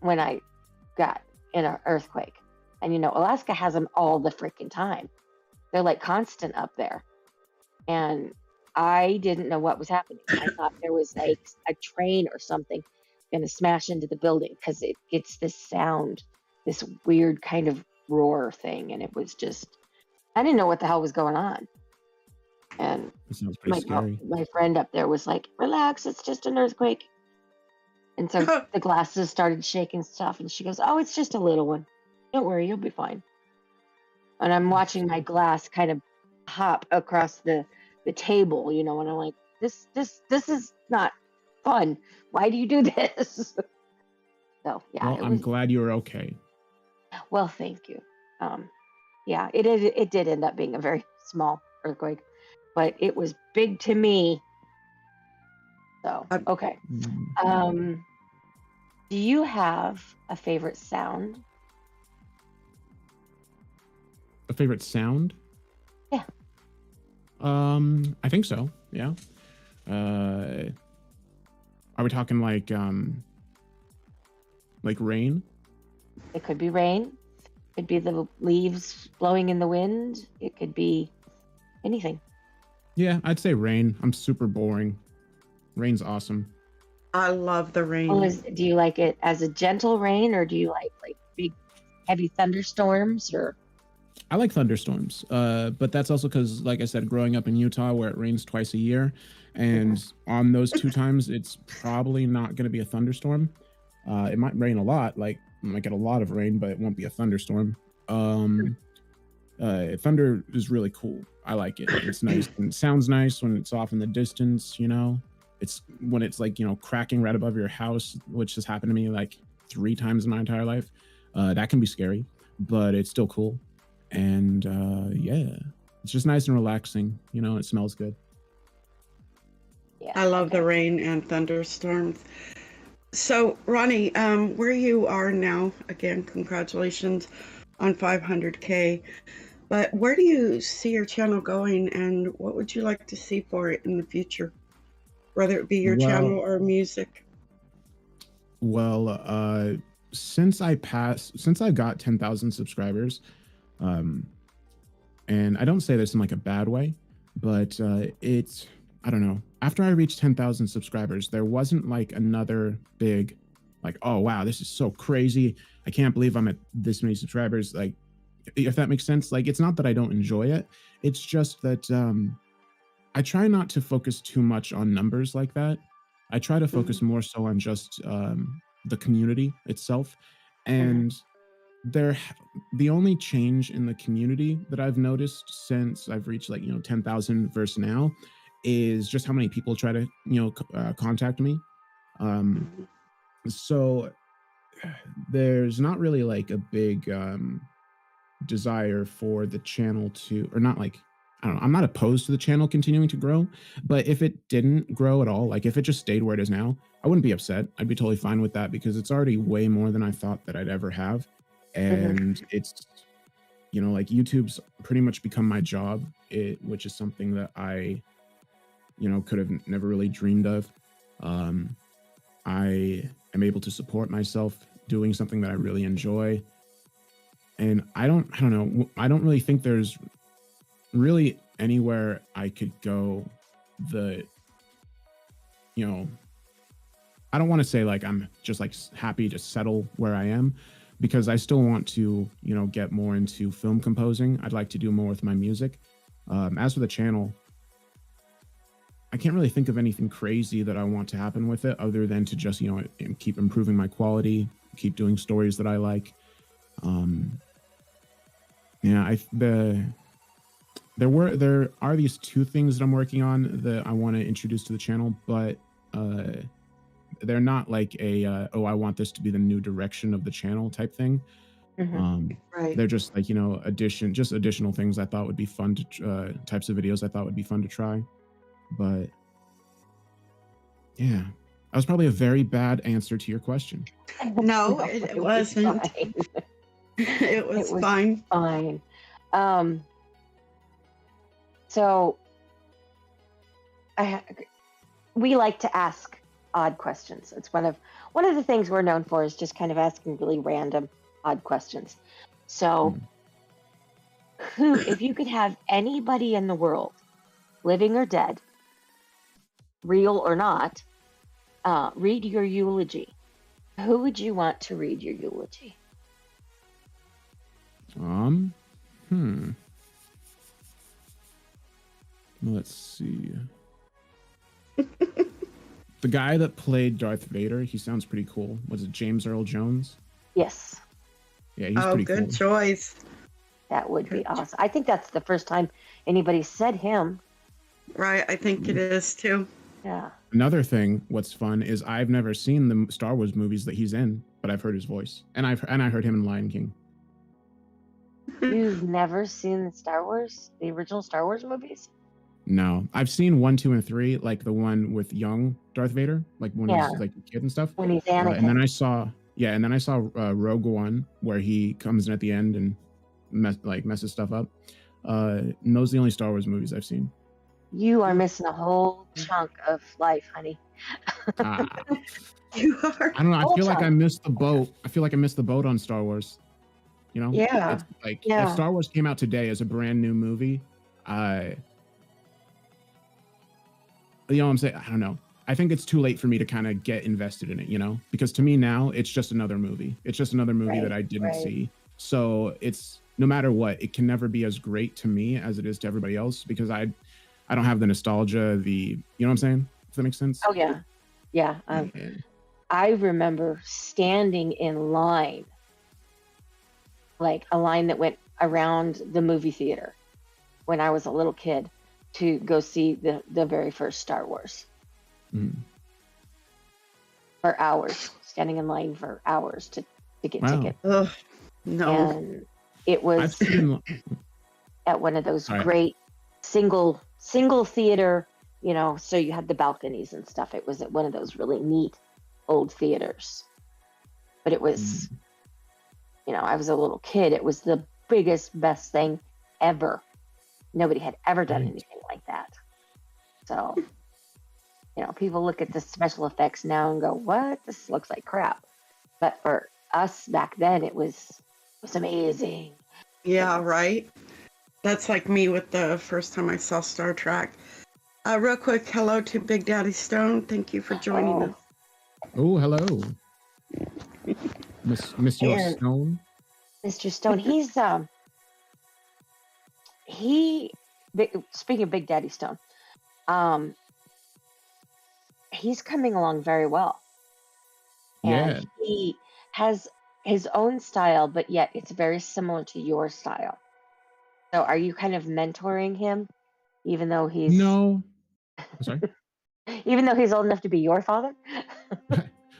when I got in an earthquake. And, you know, Alaska has them all the freaking time. They're like constant up there. And I didn't know what was happening. I thought there was like a train or something going to smash into the building because it gets this sound, this weird kind of roar thing. And it was just, I didn't know what the hell was going on. And that sounds pretty scary. My friend up there was like, relax, it's just an earthquake. And so the glasses started shaking stuff. And she goes, oh, it's just a little one. Don't worry, you'll be fine. And I'm watching my glass kind of hop across the table, you know, and I'm like, this is not fun. Why do you do this? So yeah, Well, I'm glad you're okay. well, thank you. Yeah, it did end up being a very small earthquake, but it was big to me. So okay. Do you have a favorite sound? A favorite sound? Yeah. I think so. Yeah. Are we talking like rain? It could be rain. It could be the leaves blowing in the wind. It could be anything. Yeah, I'd say rain. I'm super boring. Rain's awesome. I love the rain. Well, do you like it as a gentle rain, or do you like big, heavy thunderstorms? Or I like thunderstorms, but that's also because, like I said, growing up in Utah, where it rains twice a year, and on those 2 times, it's probably not going to be a thunderstorm. It might rain a lot, like you might get a lot of rain, but it won't be a thunderstorm. Thunder is really cool. I like it. It's nice and it sounds nice when it's off in the distance, you know. It's when it's like, you know, cracking right above your house, which has happened to me like 3 times in my entire life. That can be scary, but it's still cool. And yeah, it's just nice and relaxing, you know. It smells good. yeah, I love the rain and thunderstorms. So Ronnie, where you are now, again, congratulations on 500K. But where do you see your channel going, and what would you like to see for it in the future, whether it be your channel or music? Well, since I got 10,000 subscribers, and I don't say this in like a bad way, but it's, I don't know. After I reached 10,000 subscribers, there wasn't like another big, like, oh wow, this is so crazy. I can't believe I'm at this many subscribers. Like, if that makes sense. Like, it's not that I don't enjoy it. It's just that I try not to focus too much on numbers like that. I try to focus more so on just the community itself. And the only change in the community that I've noticed since I've reached like, you know, 10,000 versus now is just how many people try to, you know, contact me. So there's not really like a big desire for the channel to, or not like, I don't know, I'm not opposed to the channel continuing to grow, but if it didn't grow at all, like if it just stayed where it is now, I wouldn't be upset. I'd be totally fine with that because it's already way more than I thought that I'd ever have. And it's, you know, like YouTube's pretty much become my job, which is something that I, you know, could have never really dreamed of. I am able to support myself doing something that I really enjoy. And I don't know. I don't really think there's really anywhere I could go you know, I don't want to say like I'm just like happy to settle where I am, because I still want to, you know, get more into film composing. I'd like to do more with my music. As for the channel, I can't really think of anything crazy that I want to happen with it other than to just, you know, keep improving my quality, keep doing stories that I like. Yeah, there are these 2 things that I'm working on that I want to introduce to the channel, but they're not like a oh, I want this to be the new direction of the channel type thing. Right. They're just like, you know, additional things I thought would be fun to types of videos I thought would be fun to try. But yeah, that was probably a very bad answer to your question. No, it wasn't. It was fine. Fine. So we like to ask odd questions. It's one of the things we're known for, is just kind of asking really random odd questions. So if you could have anybody in the world, living or dead, real or not, read your eulogy, who would you want to read your eulogy? Let's see. The guy that played Darth Vader, he sounds pretty cool. Was it James Earl Jones? Yes. Yeah, he's pretty cool. Good choice. That would be awesome. I think that's the first time anybody said him. Right, I think it is too. Yeah. Another thing, what's fun is I've never seen the Star Wars movies that he's in, but I've heard his voice, and I heard him in Lion King. You've never seen the original Star Wars movies? No, I've seen 1, 2, and 3, like the one with young Darth Vader, like when he's like a kid and stuff. When he's Anakin. And then I saw Rogue One, where he comes in at the end and messes stuff up. And those are the only Star Wars movies I've seen. You are missing a whole chunk of life, honey. You are. I don't know. I feel like I missed the boat. I feel like I missed the boat on Star Wars. You know? Yeah. It's like if Star Wars came out today as a brand new movie, you know what I'm saying? I don't know. I think it's too late for me to kind of get invested in it, you know? Because to me now, it's just another movie. It's just another movie that I didn't see. So it's, no matter what, it can never be as great to me as it is to everybody else, because I don't have the nostalgia, you know what I'm saying? If that makes sense? Oh, yeah. Yeah. I remember standing in line, like a line that went around the movie theater when I was a little kid, to go see the very first Star Wars. For hours, standing in line for hours to get tickets. Ugh, no. And it was at one of those great single theater, you know, so you had the balconies and stuff. It was at one of those really neat old theaters. But it was, you know, I was a little kid. It was the biggest, best thing ever. Nobody had ever done anything like that. So, you know, people look at the special effects now and go, what? This looks like crap. But for us back then, it was amazing. Yeah, right. That's like me with the first time I saw Star Trek. Real quick, hello to Big Daddy Stone. Thank you for joining us. Oh, hello. Mr. Stone. Mr. Stone, speaking of Big Daddy Stone, he's coming along very well. And he has his own style, but yet it's very similar to your style. So are you kind of mentoring him, even though he's... No. I'm sorry? Even though he's old enough to be your father?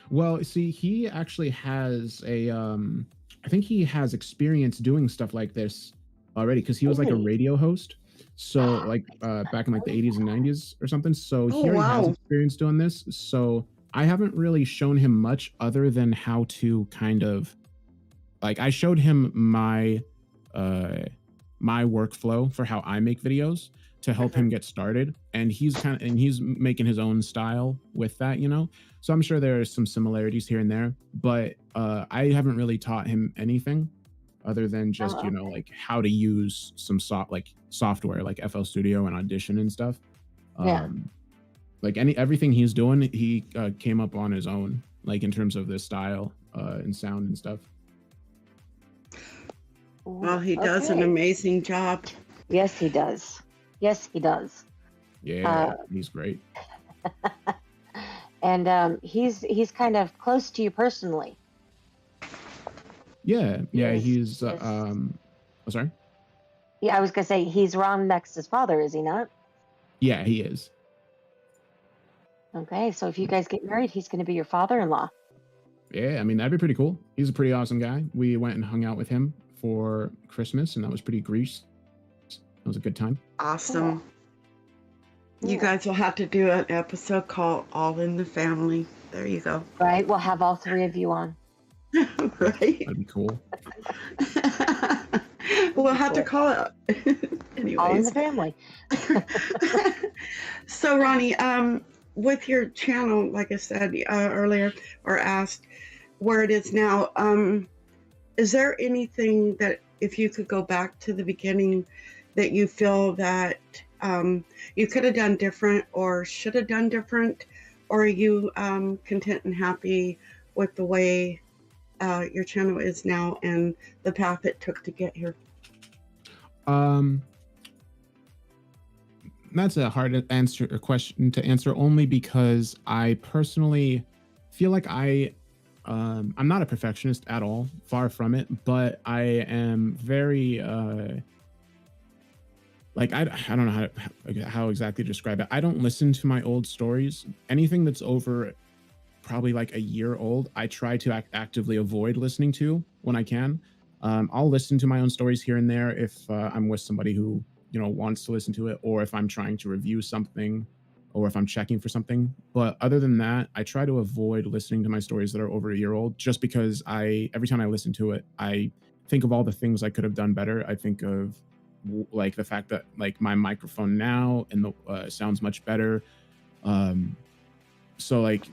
Well, see, he actually has I think he has experience doing stuff like this already, because he was like a radio host. So like back in like the 80s and 90s or something. So he already has experience doing this. So I haven't really shown him much other than how to kind of, like, I showed him my workflow for how I make videos to help him get started. And he's making his own style with that, you know? So I'm sure there are some similarities here and there, but I haven't really taught him anything other than just, you know, like how to use some software like FL Studio and Audition and stuff. Like everything he's doing, he came up on his own, like in terms of the style and sound and stuff. Well, he does an amazing job. Yes, he does. Yes, he does. Yeah, he's great. And he's kind of close to you personally. Yeah, he's sorry? Yeah, I was gonna say he's Ron Next's father, is he not? Yeah, he is. Okay, so if you guys get married, he's gonna be your father-in-law. Yeah, I mean, that'd be pretty cool. He's a pretty awesome guy. We went and hung out with him for Christmas, and that was pretty grease. It was a good time. Awesome. You guys will have to do an episode called All in the Family. There you go. Right, we'll have all three of you on. Right. That'd be cool. We'll have to call it. Anyways. All in the Family. So, Ronnie, with your channel, like I said earlier, or asked where it is now, is there anything that, if you could go back to the beginning, that you feel that you could have done different or should have done different? Or are you content and happy with the way your channel is now and the path it took to get here? That's a hard question to answer, only because I personally feel like I'm not a perfectionist at all, far from it, but I am very like I don't know how exactly to describe it. I don't listen to my old stories. Anything that's over probably like a year old, I try to actively avoid listening to when I can. I'll listen to my own stories here and there if I'm with somebody who, wants to listen to it, or if I'm trying to review something, or if I'm checking for something. But other than that, I try to avoid listening to my stories that are over a year old, just because every time I listen to it, I think of all the things I could have done better. I think of like the fact that like my microphone now and the sounds much better. Um, so like,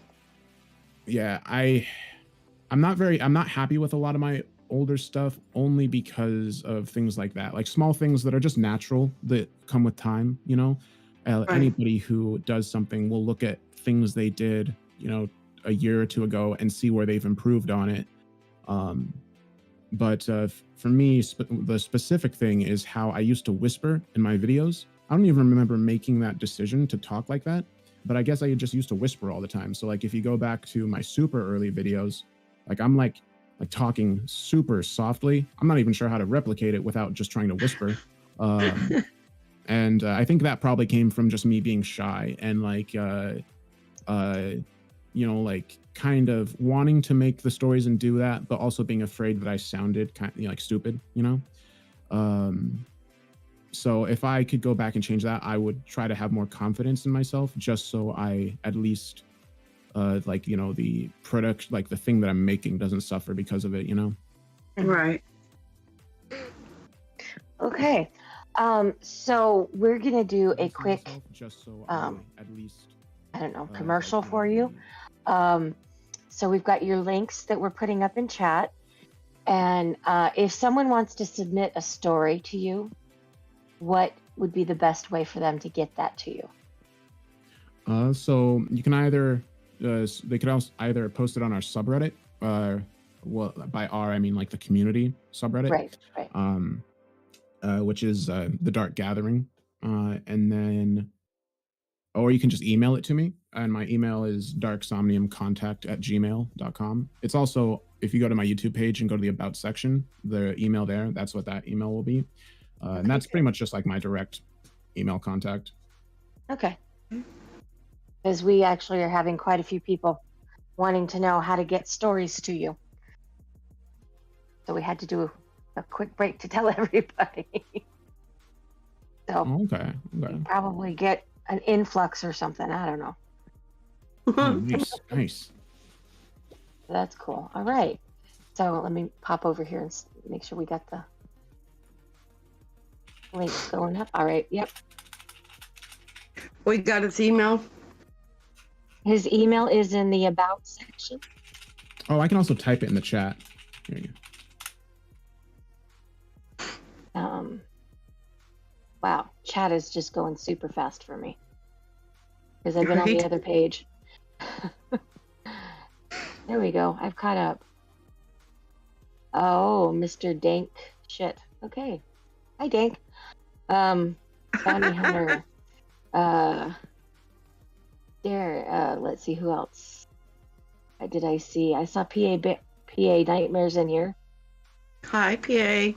yeah, I'm not happy with a lot of my older stuff, only because of things like that, like small things that are just natural that come with time. Right. Anybody who does something will look at things they did, a year or two ago and see where they've improved on it. Um, but for me, the specific thing is how I used to whisper in my videos. I don't even remember making that decision to talk like that, but I guess I just used to whisper all the time. So like if you go back to my super early videos, like I'm like talking super softly. I'm not even sure how to replicate it without just trying to whisper. And I think that probably came from just me being shy and like like kind of wanting to make the stories and do that, but also being afraid that I sounded kind of like stupid. Um, so if I could go back and change that, I would try to have more confidence in myself, just so I at least the product, like the thing that I'm making doesn't suffer because of it. Right. Okay. So we're gonna do a quick Myself, just so at least I don't know, commercial for you. So we've got your links that we're putting up in chat. And if someone wants to submit a story to you, what would be the best way for them to get that to you? So you can either they could also either post it on our subreddit, well, by our I mean like the community subreddit, Right. which is the Dark Gathering, and then, or you can just email it to me, and my email is darksomniumcontact@gmail.com. It's also, if you go to my YouTube page and go to the About section, the email there, that's what that email will be. And that's pretty much just like my direct email contact. Okay. Because we actually are having quite a few people wanting to know how to get stories to you. So we had to do a quick break to tell everybody. So Okay. you probably get an influx or something. I don't know. Oh, nice. That's cool. All right. So let me pop over here and make sure we got the links going up. All right. Yep. We got his email. His email is in the About section. Oh, I can also type it in the chat. Here you go. Wow, chat is just going super fast for me because I've been on the other page. There we go. I've caught up. Oh, Mr. Dank shit. Okay. Hi, Dank. Bounty Hunter. Let's see who else. Did I see? I saw PA Nightmares in here. Hi, PA.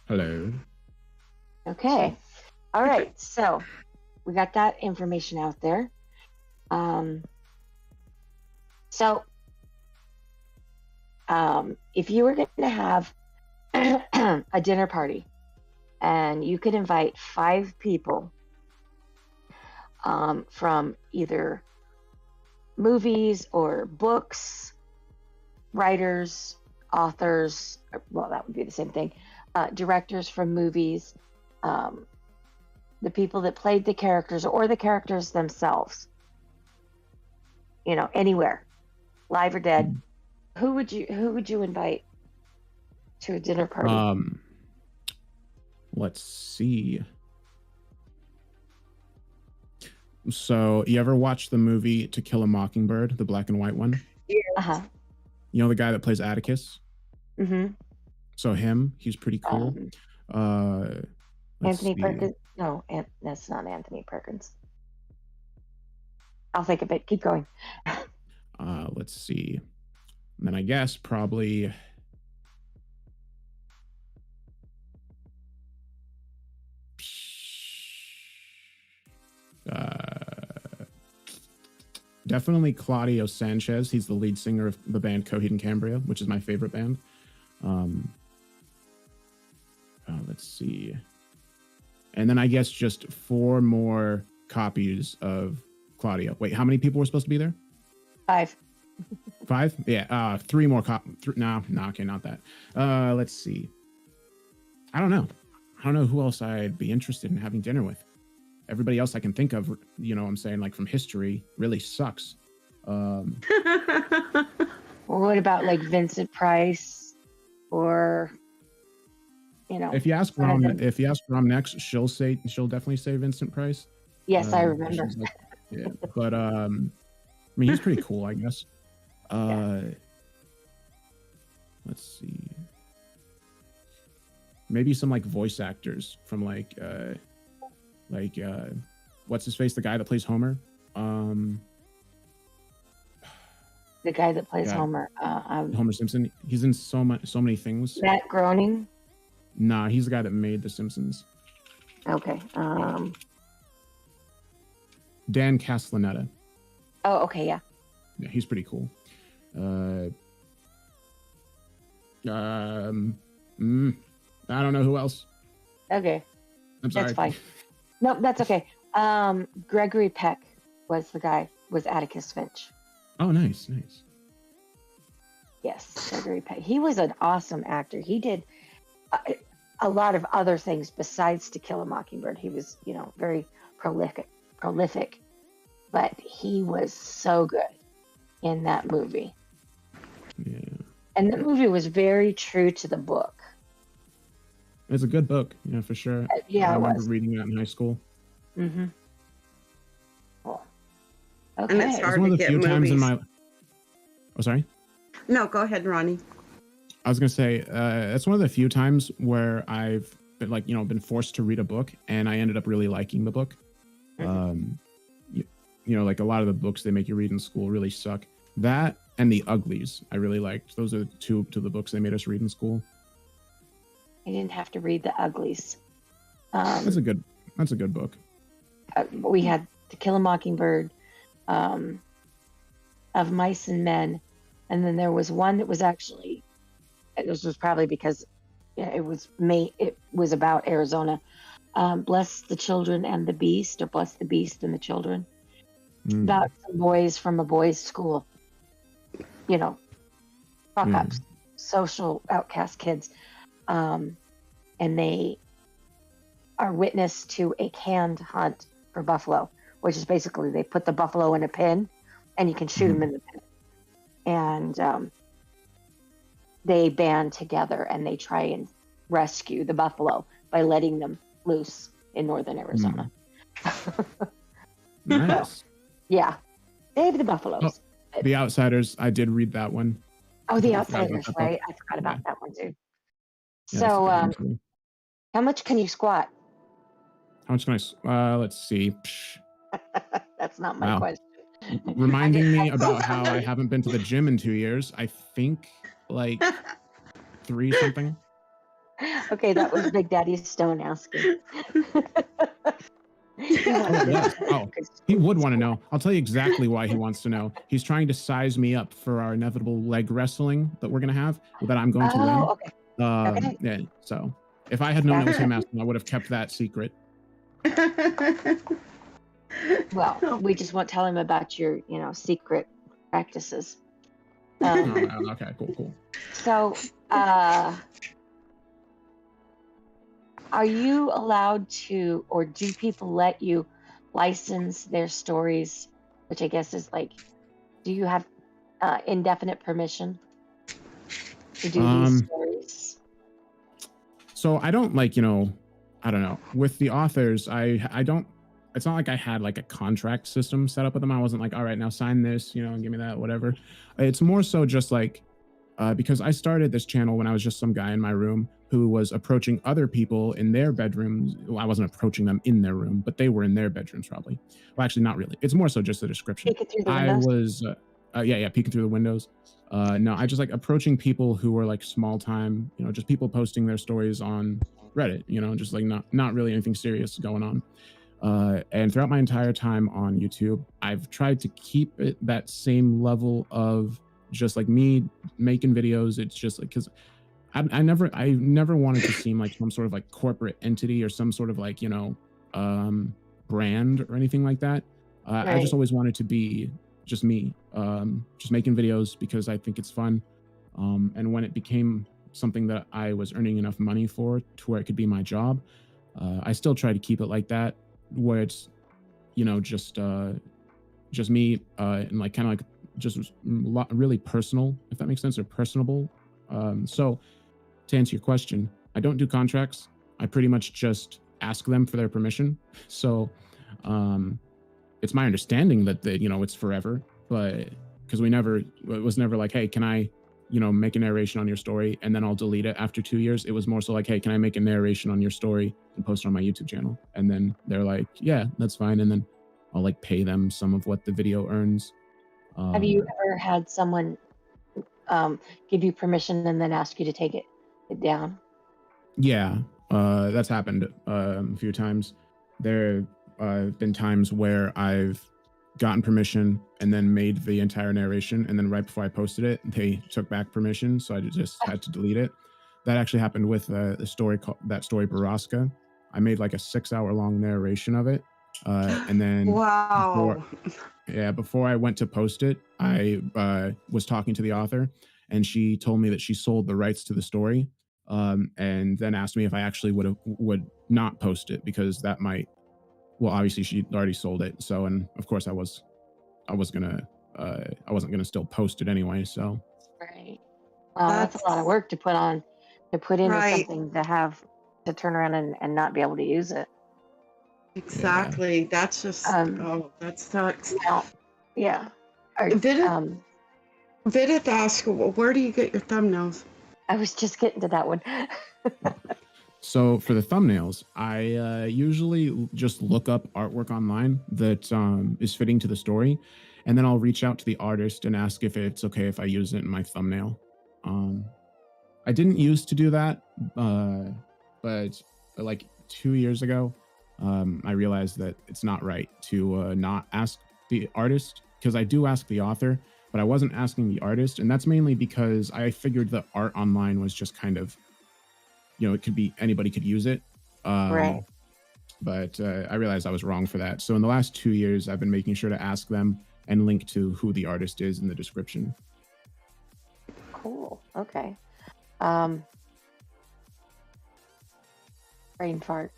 Hello. Okay. All right. So we got that information out there. If you were going to have a dinner party and you could invite 5 people from either movies or books, writers, authors, well, that would be the same thing, directors from movies, the people that played the characters or the characters themselves, anywhere, live or dead, who would you invite to a dinner party? Let's see. So you ever watch the movie To Kill a Mockingbird, the black and white one? Yeah. Uh-huh. You know the guy that plays Atticus? Mm-hmm. So him, he's pretty cool. Anthony Perkins? No, that's not Anthony Perkins. I'll think of it. Keep going. Let's see. And then I guess probably Definitely Claudio Sanchez. He's the lead singer of the band Coheed and Cambria, which is my favorite band. Let's see. And then I guess just 4 more copies of Claudio. Wait, how many people were supposed to be there? 5. 5? Yeah. 3 more no, okay, not that. Let's see. I don't know who else I'd be interested in having dinner with. Everybody else I can think of, you know what I'm saying, like from history, really sucks. Well, what about like Vincent Price, or you know? If you ask Rom next, she'll definitely say Vincent Price. Yes, I remember. Like, yeah, but I mean, he's pretty cool, I guess. Let's see. Maybe some like voice actors from like what's his face, the guy that plays Homer. The guy that plays Homer. Homer Simpson. He's in so many things. Matt Groening. Nah, he's the guy that made The Simpsons. Okay. Dan Castellaneta. Oh, okay, yeah. Yeah, he's pretty cool. I don't know who else. Okay. I'm sorry. That's fine. No, that's okay. Gregory Peck was Atticus Finch. Oh, nice. Yes, Gregory Peck. He was an awesome actor. He did a lot of other things besides To Kill a Mockingbird. He was, very prolific, but he was so good in that movie. Yeah. And the movie was very true to the book. It's a good book, yeah, for sure. I remember reading that in high school. Mm-hmm. Cool. Okay. And it's hard to get movies. Oh, sorry? No, go ahead, Ronnie. I was gonna say that's one of the few times where I've been been forced to read a book and I ended up really liking the book. Mm-hmm. Like a lot of the books they make you read in school really suck. That and The Uglies I really liked. Those are the two of the books they made us read in school. I didn't have to read The Uglies. That's a good book. We had To Kill a Mockingbird, Of Mice and Men, and then there was one that was actually, this was probably because it was about Arizona. Bless the Children and the Beast, or Bless the Beast and the Children. About some boys from a boys' school. Fuck-ups, social outcast kids. And they are witness to a canned hunt for buffalo, which is basically they put the buffalo in a pen and you can shoot them in the pen. And they band together and they try and rescue the buffalo by letting them loose in northern Arizona. Nice. Yeah. Save the buffaloes. Oh, The Outsiders, I did read that one. Oh, The Outsiders, right? I forgot about that one too. Yeah, so, how much can you squat? How much can I? Let's see. That's not my question. Reminding me about how I haven't been to the gym in 2 years. I think like 3 something. Okay, that was Big Daddy Stone asking. He would want to know. I'll tell you exactly why he wants to know. He's trying to size me up for our inevitable leg wrestling that we're going to have, that I'm going to win. Okay. Okay. Yeah, so if I had known it was him asking, I would have kept that secret. Well, we just won't tell him about your, secret practices. Okay, cool. So, are you allowed to, or do people let you license their stories, which I guess is like, do you have indefinite permission to do these stories? So I don't I don't know. With the authors, I don't, it's not like I had like a contract system set up with them. I wasn't like, all right, now sign this, give me that, whatever. It's more so just like, because I started this channel when I was just some guy in my room who was approaching other people in their bedrooms. Well, I wasn't approaching them in their room, but they were in their bedrooms probably. Well, actually, not really. It's more so just the description. Peeking through the windows? I was, peeking through the windows. No, I just like approaching people who were like small time, just people posting their stories on Reddit, just like not really anything serious going on. And throughout my entire time on YouTube, I've tried to keep it that same level of just like me making videos. It's just like, because I never wanted to seem like some sort of like corporate entity or some sort of like, brand or anything like that. I just Right. always wanted to be just me, just making videos because I think it's fun. And when it became something that I was earning enough money for to where it could be my job, I still try to keep it like that, where it's, just me, and like kind of like just really personal, if that makes sense, or personable. So to answer your question, I don't do contracts. I pretty much just ask them for their permission. So um, it's my understanding that it's forever, but because it was never like, hey, can I, make a narration on your story and then I'll delete it after 2 years. It was more so like, hey, can I make a narration on your story and post it on my YouTube channel? And then they're like, yeah, that's fine. And then I'll like pay them some of what the video earns. Have you Um, ever had someone give you permission and then ask you to take it down? Yeah, that's happened a few times. There have been times where I've gotten permission and then made the entire narration, and then right before I posted it, they took back permission, so I just had to delete it. That actually happened with a story called that story Baraska. I made like a 6 hour long narration of it, and then before Wow. before I went to post it, I was talking to the author, and she told me that she sold the rights to the story, and then asked me if I actually would not post it because that might. Well, obviously she already sold it, so and of course I wasn't gonna still post it anyway. So Right. Wow, that's a lot of That's work to put into right. something to have to turn around and not be able to use it. yeah. Exactly. That's just, Um, oh, that sucks. now, yeah. Are, Vidit, um, Vidit asked, where do you get your thumbnails? I was just getting to that one. So for the thumbnails, I usually just look up artwork online that is fitting to the story, and then I'll reach out to the artist and ask if it's okay if I use it in my thumbnail. Um, I didn't used to do that, but like 2 years ago, I realized that it's not right to not ask the artist, because I do ask the author, but I wasn't asking the artist, and that's mainly because I figured the art online was just kind of, it could be anybody could use it. Right. Um, but I realized I was wrong for that. So in the last 2 years, I've been making sure to ask them and link to who the artist is in the description. Cool. Okay. Um, brain fart.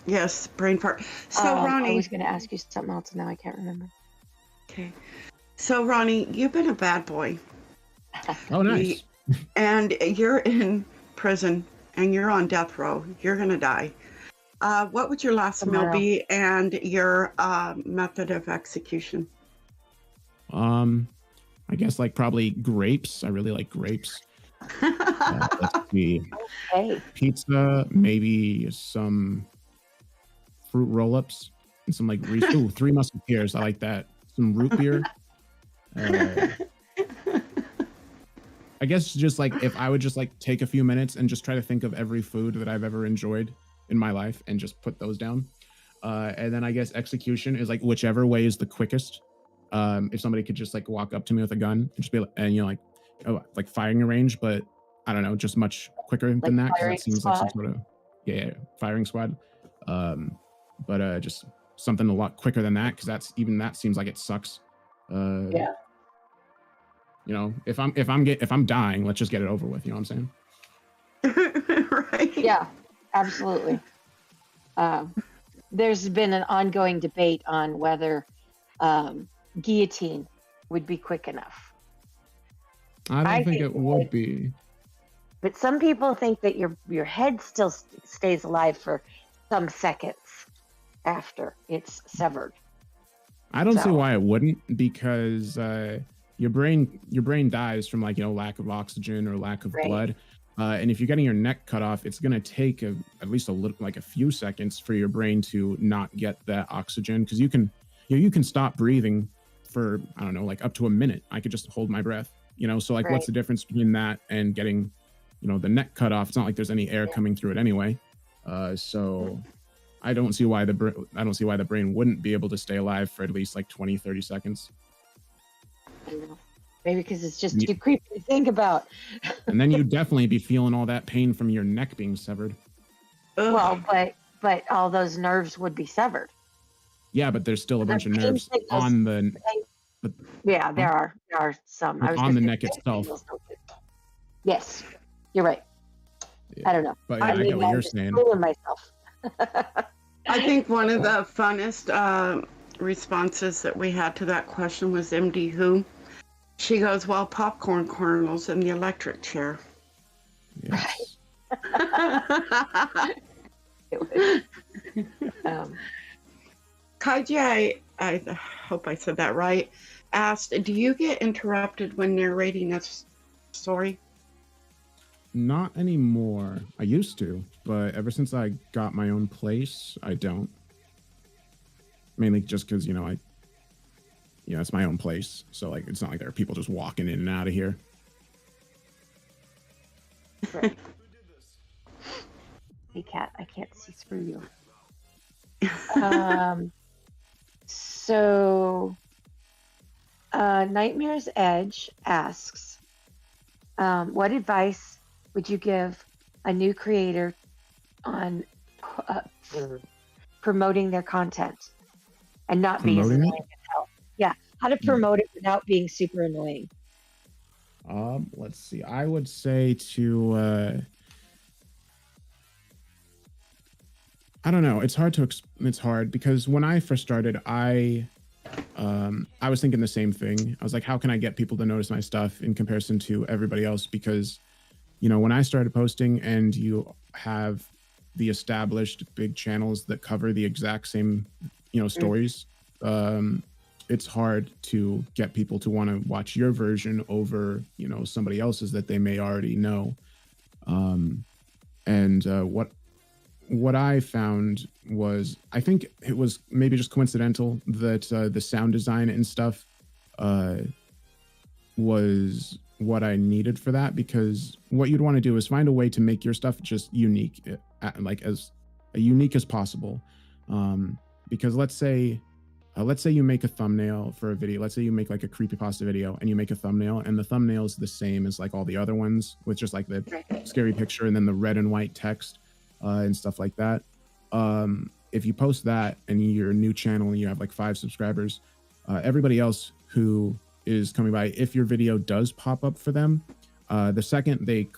Yes, brain fart. So, I Ronnie, was going to ask you something else, and now I can't remember. okay. So, Ronnie, you've been a bad boy, Oh, nice. and you're in prison, and you're on death row. You're gonna die. What would your last meal Tomorrow. be, and your method of execution? I guess like probably grapes. I really like grapes. Let's see. Hey, Pizza, maybe some fruit roll-ups, and some like Three Musketeers. I like that. Some root beer. I guess just like if I would just like take a few minutes and just try to think of every food that I've ever enjoyed in my life and just put those down. And then I guess execution is like whichever way is the quickest. If somebody could just like walk up to me with a gun and just be like, and like, oh, like firing range, but I don't know, just much quicker like than that, because firing that seems like some squad. sort of firing squad. But just something a lot quicker than that, because that seems like it sucks. Yeah. If I'm dying, let's just get it over with. You know what I'm saying? Right. Yeah, absolutely. There's been an ongoing debate on whether guillotine would be quick enough. I don't think think it would be. But some people think that your head still stays alive for some seconds after it's severed. I don't see So- why it wouldn't, because your brain dies from like lack of oxygen or lack of Right. blood, and if you're getting your neck cut off, it's going to take at least a few seconds for your brain to not get that oxygen, because you can stop breathing for, I don't know, like up to a minute. I could just hold my breath, so like Right. what's the difference between that and getting the neck cut off? It's not like there's any air coming through it anyway. So I don't see why the brain wouldn't be able to stay alive for at least like 20, 30 seconds. I don't know. Maybe because it's just too creepy to think about. And then you'd definitely be feeling all that pain from your neck being severed. Ugh. Well, but all those nerves would be severed. Yeah, but there's still a bunch of nerves on the. Yeah, there are some. I was on the neck itself. Yes, you're right. Yeah. I don't know. But yeah, I get what you're saying. Myself. I think one of the funnest responses that we had to that question was MD Who. She goes, well, popcorn kernels in the electric chair. Yes. Kaiji, I hope I said that right, asked, do you get interrupted when narrating a story? Not anymore. I used to, but ever since I got my own place, I don't. Mainly just because, it's my own place. So, like, it's not like there are people just walking in and out of here. Right. Hey, cat, I can't see through you. So, Nightmare's Edge asks, what advice would you give a new creator on promoting their content and not being as annoying as hell? Yeah, how to promote it without being super annoying. Let's see. I would say to I don't know. It's hard because when I first started, I was thinking the same thing. I was like, how can I get people to notice my stuff in comparison to everybody else? Because, when I started posting and you have the established big channels that cover the exact same, stories, it's hard to get people to want to watch your version over, somebody else's that they may already know. What I found was, I think it was maybe just coincidental that the sound design and stuff was what I needed for that, because what you'd want to do is find a way to make your stuff just unique, like as unique as possible. Because let's say you make a thumbnail for a video. Let's say you make like a creepypasta video and you make a thumbnail, and the thumbnail is the same as like all the other ones with just like the scary picture and then the red and white text and stuff like that. If you post that and you're a new channel and you have like 5 subscribers, everybody else who is coming by, if your video does pop up for them, the second they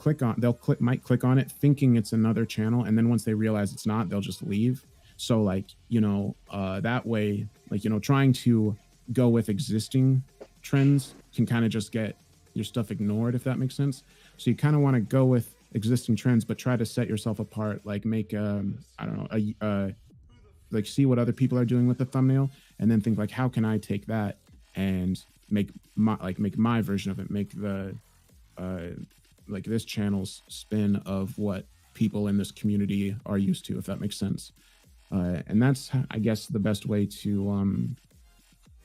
might click on it thinking it's another channel, and then once they realize it's not, they'll just leave. So like, that way, like, trying to go with existing trends can kind of just get your stuff ignored, if that makes sense. So you kind of want to go with existing trends, but try to set yourself apart, like make, like see what other people are doing with the thumbnail, and then think like, how can I take that and make my version of it, make the, like this channel's spin of what people in this community are used to, if that makes sense. And that's, I guess, the best way to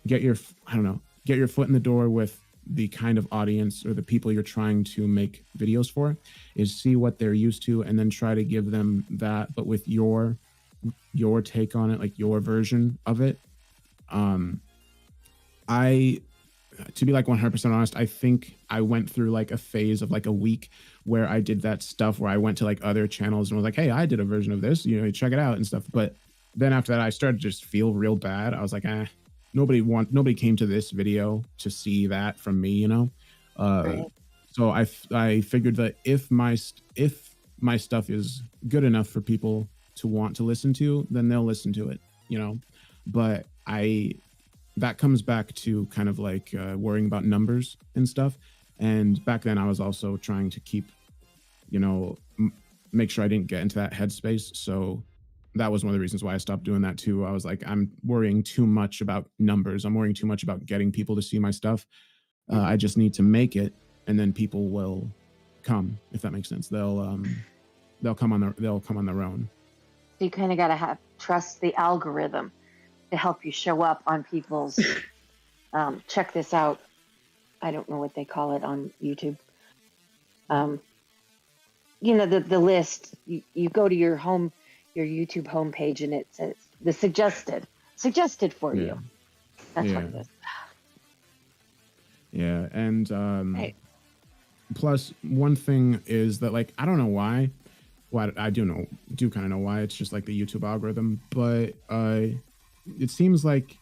get your foot in the door with the kind of audience or the people you're trying to make videos for, is see what they're used to and then try to give them that, but with your take on it, like your version of it. To be like 100% honest, I think I went through like a phase of like a week where I did that stuff where I went to like other channels and was like, hey, I did a version of this, check it out and stuff. But then after that, I started to just feel real bad. I was like, nobody came to this video to see that from me, Right. So I figured that if my stuff is good enough for people to want to listen to, then they'll listen to it, But that comes back to kind of like worrying about numbers and stuff. And back then I was also trying to keep, make sure I didn't get into that headspace. So that was one of the reasons why I stopped doing that too. I was like, I'm worrying too much about numbers. I'm worrying too much about getting people to see my stuff. I just need to make it, and then people will come, if that makes sense. They'll come on their own. So you kind of got to trust the algorithm to help you show up on people's check this out. I don't know what they call it on YouTube. The list. You go to your home your YouTube homepage and it says the suggested for you. That's what it is. Yeah, and Right. plus one thing is that, like, I don't know why. Well, I do kind of know why. It's just like the YouTube algorithm, but it seems like,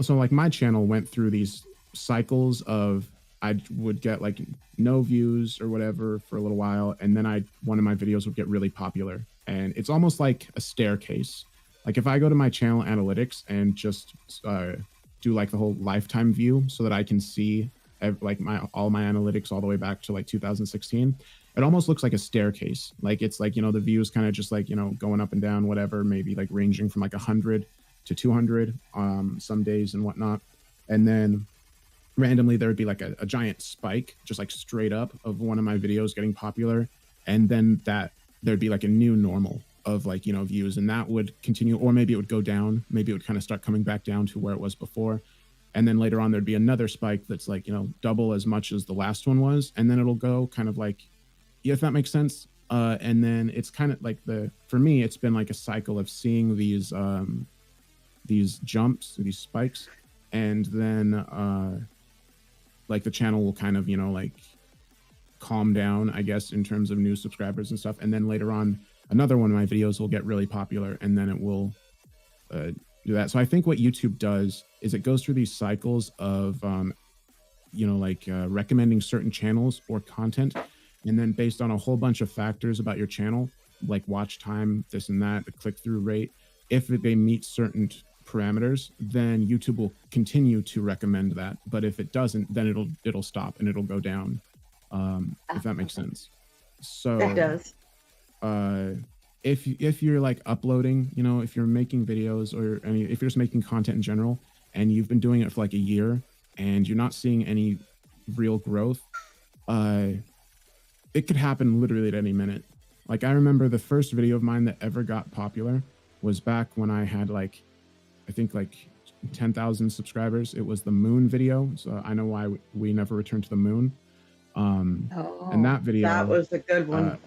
so like my channel went through these cycles of, I would get like no views or whatever for a little while, and then one of my videos would get really popular, and it's almost like a staircase. Like if I go to my channel analytics and just do like the whole lifetime view so that I can see like all my analytics all the way back to like 2016, it almost looks like a staircase. Like it's like, the views kind of just like, going up and down, whatever, maybe like ranging from like 100 to 200 some days and whatnot. And then randomly there would be like a giant spike just like straight up of one of my videos getting popular, and then there'd be like a new normal of like views, and that would continue, or maybe it would go down, maybe it would kind of start coming back down to where it was before, and then later on there'd be another spike that's like double as much as the last one was, and then it'll go kind of like, if that makes sense. And then it's kind of like for me it's been like a cycle of seeing these jumps, these spikes, and then like the channel will kind of like calm down, I guess, in terms of new subscribers and stuff, and then later on another one of my videos will get really popular, and then it will do that. So I think what YouTube does is it goes through these cycles of recommending certain channels or content, and then based on a whole bunch of factors about your channel, like watch time, this and that, the click-through rate, if they meet certain parameters, then YouTube will continue to recommend that. But if it doesn't, then it'll stop and it'll go down. If that makes sense. So It does. If you're like uploading, if you're making videos, or if you're just making content in general, and you've been doing it for like a year and you're not seeing any real growth, it could happen literally at any minute. Like I remember the first video of mine that ever got popular was back when I had like, I think like 10,000 subscribers. It was the moon video. So I know why we never returned to the moon. And that video, that was a good one.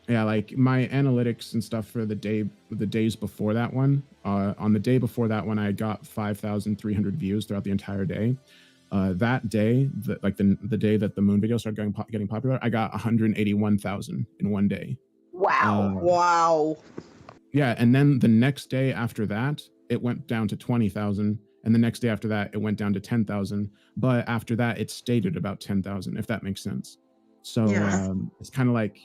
Yeah, like my analytics and stuff for the days before that one, on the day before that one, I got 5,300 views throughout the entire day. That day, the day that the moon video started getting popular, I got 181,000 in one day. Wow. Wow. Yeah, and then the next day after that, it went down to 20,000, and the next day after that, it went down to 10,000. But after that, it stayed at about 10,000, if that makes sense. So it's kind of like,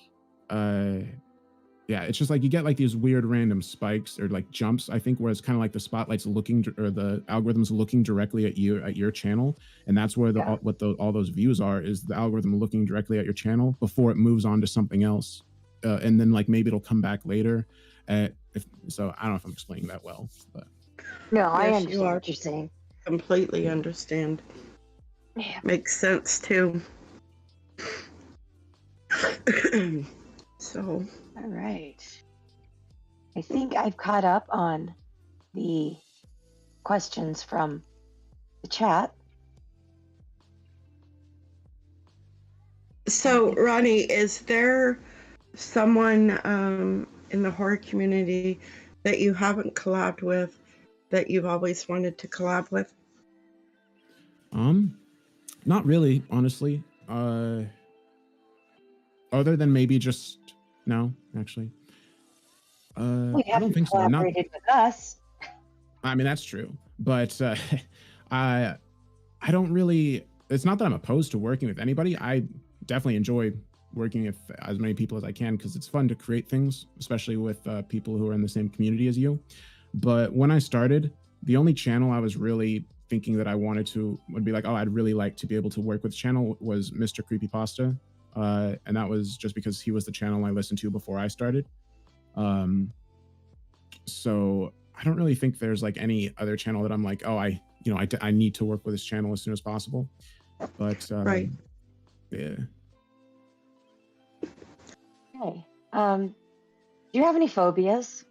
yeah, it's just like you get like these weird random spikes or like jumps, I think, where it's kind of like the spotlight's looking, or the algorithm's looking directly at you, at your channel, and that's where all those views are, is the algorithm looking directly at your channel before it moves on to something else, and then like maybe it'll come back later. So I don't know if I'm explaining that well, but no, I Yes, understand you are. what you're saying. Completely understand. Yeah. Makes sense too. So All right. I think I've caught up on the questions from the chat. Ronnie, is there someone in the horror community that you haven't collabed with that you've always wanted to collab with? Not really, honestly. Other than maybe just no, actually. I don't think so. Collaborated with us. I mean, that's true, but I don't really. It's not that I'm opposed to working with anybody. I definitely enjoy working with as many people as I can because it's fun to create things, especially with people who are in the same community as you. But when I started, the only channel I was really thinking that I would be like, oh, I'd really like to be able to work with channel was Mr. Creepypasta. And that was just because he was the channel I listened to before I started. So I don't really think there's like any other channel that I'm like, oh, I need to work with this channel as soon as possible. But Right. Yeah. Okay. Do you have any phobias?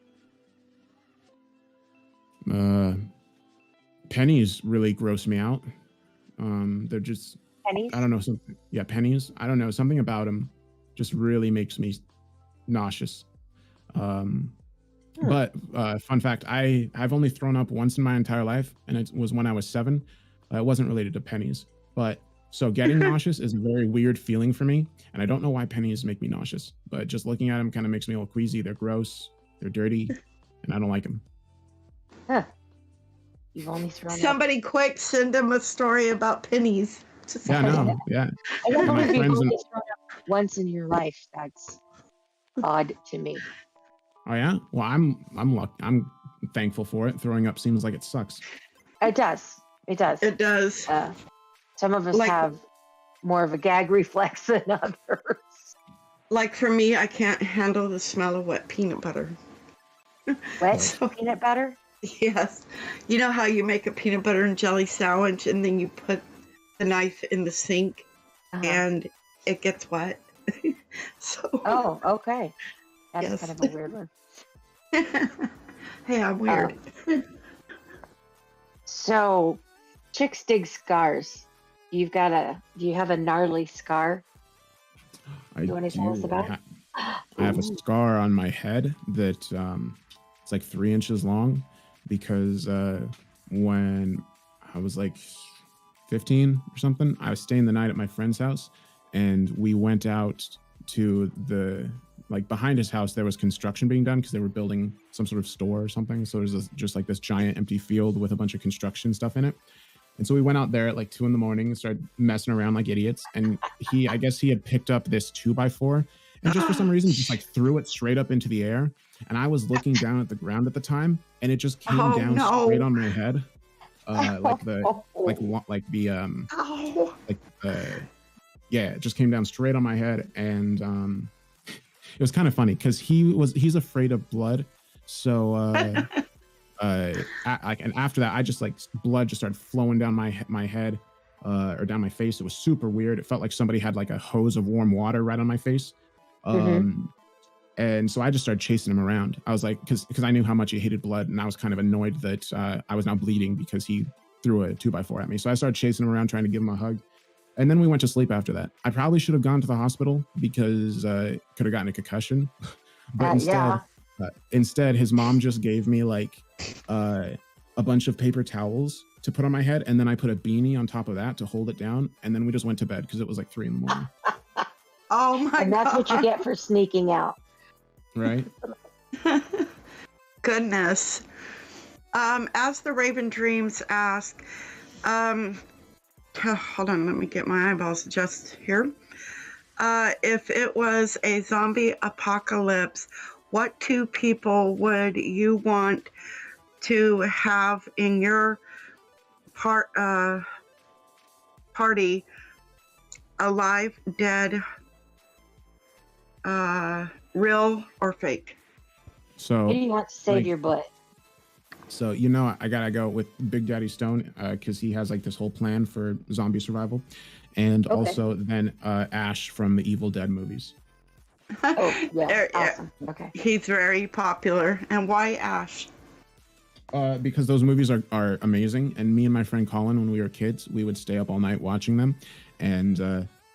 Pennies really gross me out. They're just, Pennies? I don't know, pennies. I don't know, something about them just really makes me nauseous. But fun fact, I've only thrown up once in my entire life, and it was when I was 7. It wasn't related to pennies, but so getting nauseous is a very weird feeling for me, and I don't know why pennies make me nauseous. But just looking at them kind of makes me a little queasy. They're gross, they're dirty, and I don't like them. Huh. You've only thrown up. Somebody quick send him a story about pennies. Yeah, no, yeah. I can't My believe you've friends only and thrown up once in your life. That's odd to me. oh yeah, well I'm thankful for it. Throwing up seems like it sucks. It does. It does. It does. Some of us Like- have more of a gag reflex than others. Like for me, I can't handle the smell of wet peanut butter. Wet So- peanut butter? Yes. You know how you make a peanut butter and jelly sandwich and then you put the knife in the sink Uh-huh. and it gets wet? So. Oh, okay. That's Yes. kind of a weird one. Hey, I'm weird. So, chicks dig scars. Do you have a gnarly scar? You wanna tell us about it? I have a scar on my head that it's like 3 inches long because when I was like 15 or something, I was staying the night at my friend's house, and we went out to the behind his house. There was construction being done because they were building some sort of store or something. So there's just like this giant empty field with a bunch of construction stuff in it. And so we went out there at like 2 a.m. and started messing around like idiots. And I guess he had picked up this 2x4 and just for some reason just like threw it straight up into the air. And I was looking down at the ground at the time, and it just came down straight on my head. Yeah, it just came down straight on my head. And it was kind of funny because he's afraid of blood. So and after that, I just blood just started flowing down my head or down my face. It was super weird. It felt like somebody had like a hose of warm water right on my face. And so I just started chasing him around. I was like, because I knew how much he hated blood, and I was kind of annoyed that I was now bleeding because he threw a 2x4 at me. So I started chasing him around, trying to give him a hug. And then we went to sleep after that. I probably should have gone to the hospital because could have gotten a concussion. But instead, his mom just gave me a bunch of paper towels to put on my head, and then I put a beanie on top of that to hold it down, and then we just went to bed because it was like 3 a.m. Oh my God. And that's what you get for sneaking out. Right? Goodness. As the Raven Dreams ask, hold on, let me get my eyeballs just here. If it was a zombie apocalypse, what 2 people would you want to have in your party? Alive, dead, real or fake? So Who do you want to save your butt? So, I gotta go with Big Daddy Stone because he has this whole plan for zombie survival. And also then Ash from the Evil Dead movies. Oh, yeah. Awesome. Okay. He's very popular. And why Ash? Because those movies are amazing. And me and my friend Colin, when we were kids, we would stay up all night watching them. And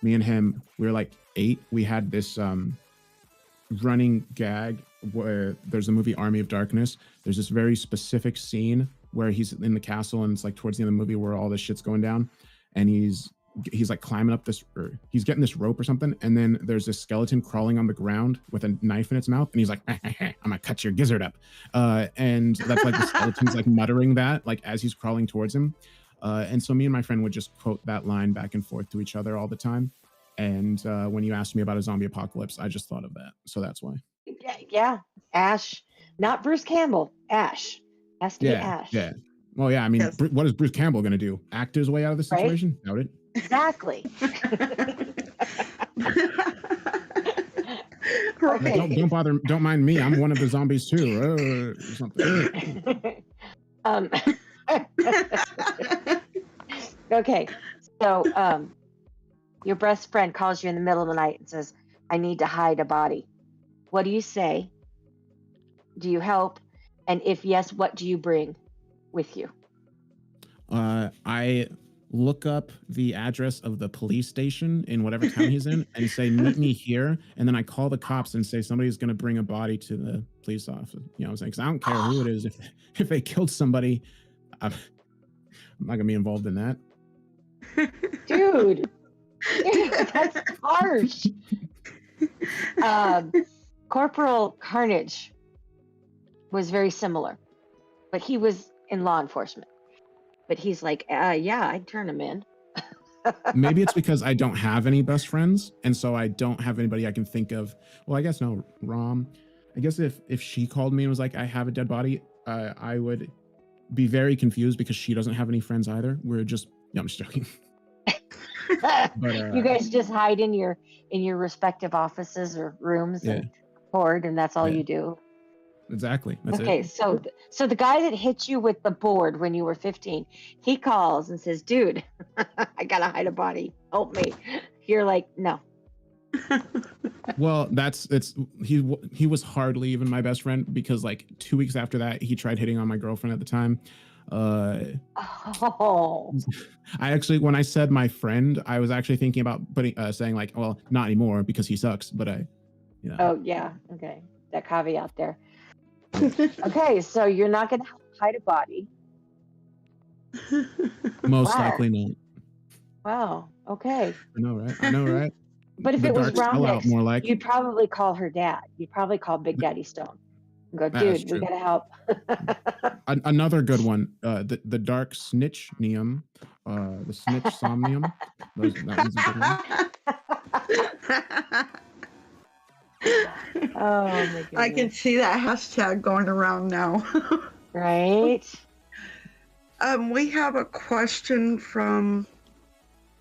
me and him, we were 8. We had this running gag where there's a movie Army of Darkness. There's this very specific scene where he's in the castle, and it's towards the end of the movie where all this shit's going down, and he's climbing up this, or he's getting this rope or something, and then there's this skeleton crawling on the ground with a knife in its mouth, and he's like, I'm gonna cut your gizzard up, and that's the skeleton's muttering that as he's crawling towards him, and so me and my friend would just quote that line back and forth to each other all the time. And when you asked me about a zombie apocalypse, I just thought of that, so that's why. Yeah, Ash, not Bruce Campbell. Ash has to be Ash. Yeah. Well, yeah. I mean, Yes. What is Bruce Campbell going to do? Act his way out of the situation? Doubt it. Exactly. Right. Don't mind me. I'm one of the zombies too. Or something. Okay, so your best friend calls you in the middle of the night and says, I need to hide a body. What do you say? Do you help? And if yes, what do you bring with you? I look up the address of the police station in whatever town he's in and say, meet me here. And then I call the cops and say somebody's going to bring a body to the police office. You know what I'm saying? Because I don't care who it is. If they killed somebody, I'm not going to be involved in that. Dude, that's harsh. Corporal Carnage was very similar, but he was in law enforcement. But he's like, yeah, I'd turn him in. Maybe it's because I don't have any best friends, and so I don't have anybody I can think of. Well, I guess no, Rom. I guess if she called me and was like, I have a dead body, I would be very confused because she doesn't have any friends either. We're just, no, I'm just joking. But, you guys just hide in your respective offices or rooms and hoard, and that's all you do. Exactly. That's okay, it. so the guy that hit you with the board when you were 15, he calls and says, dude, I gotta hide a body. Help me. You're like, no. Well, he was hardly even my best friend because like 2 weeks after that, he tried hitting on my girlfriend at the time. I actually, when I said my friend, I was actually thinking about saying like, well, not anymore because he sucks, but Oh yeah, okay. That caveat there. Okay, so you're not gonna hide a body. Most likely not. Wow. Okay. I know, right? But if The it was dark Romnix, more like. you'd probably call her dad. You'd probably call Big Daddy Stone and go, dude, we gotta help. Another good one, the Dark Snitchnium, the Snitch Somnium. That one's a good one. Oh my goodness. I can see that hashtag going around now. Right? We have a question from,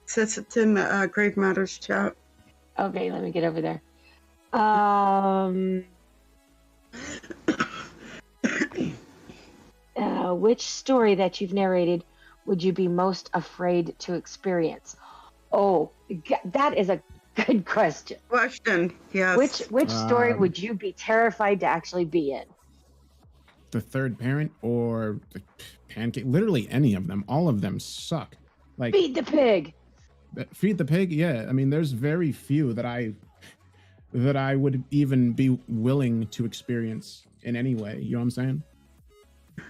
since it's in the Grave Matters chat. Okay, let me get over there. Which story that you've narrated would you be most afraid to experience? Oh, that is a good question. Yes. Which story would you be terrified to actually be in? The Third Parent or the Pancake? Literally any of them. All of them suck. Like Feed the Pig. Feed the Pig. Yeah, I mean, there's very few that I would even be willing to experience in any way. You know what I'm saying?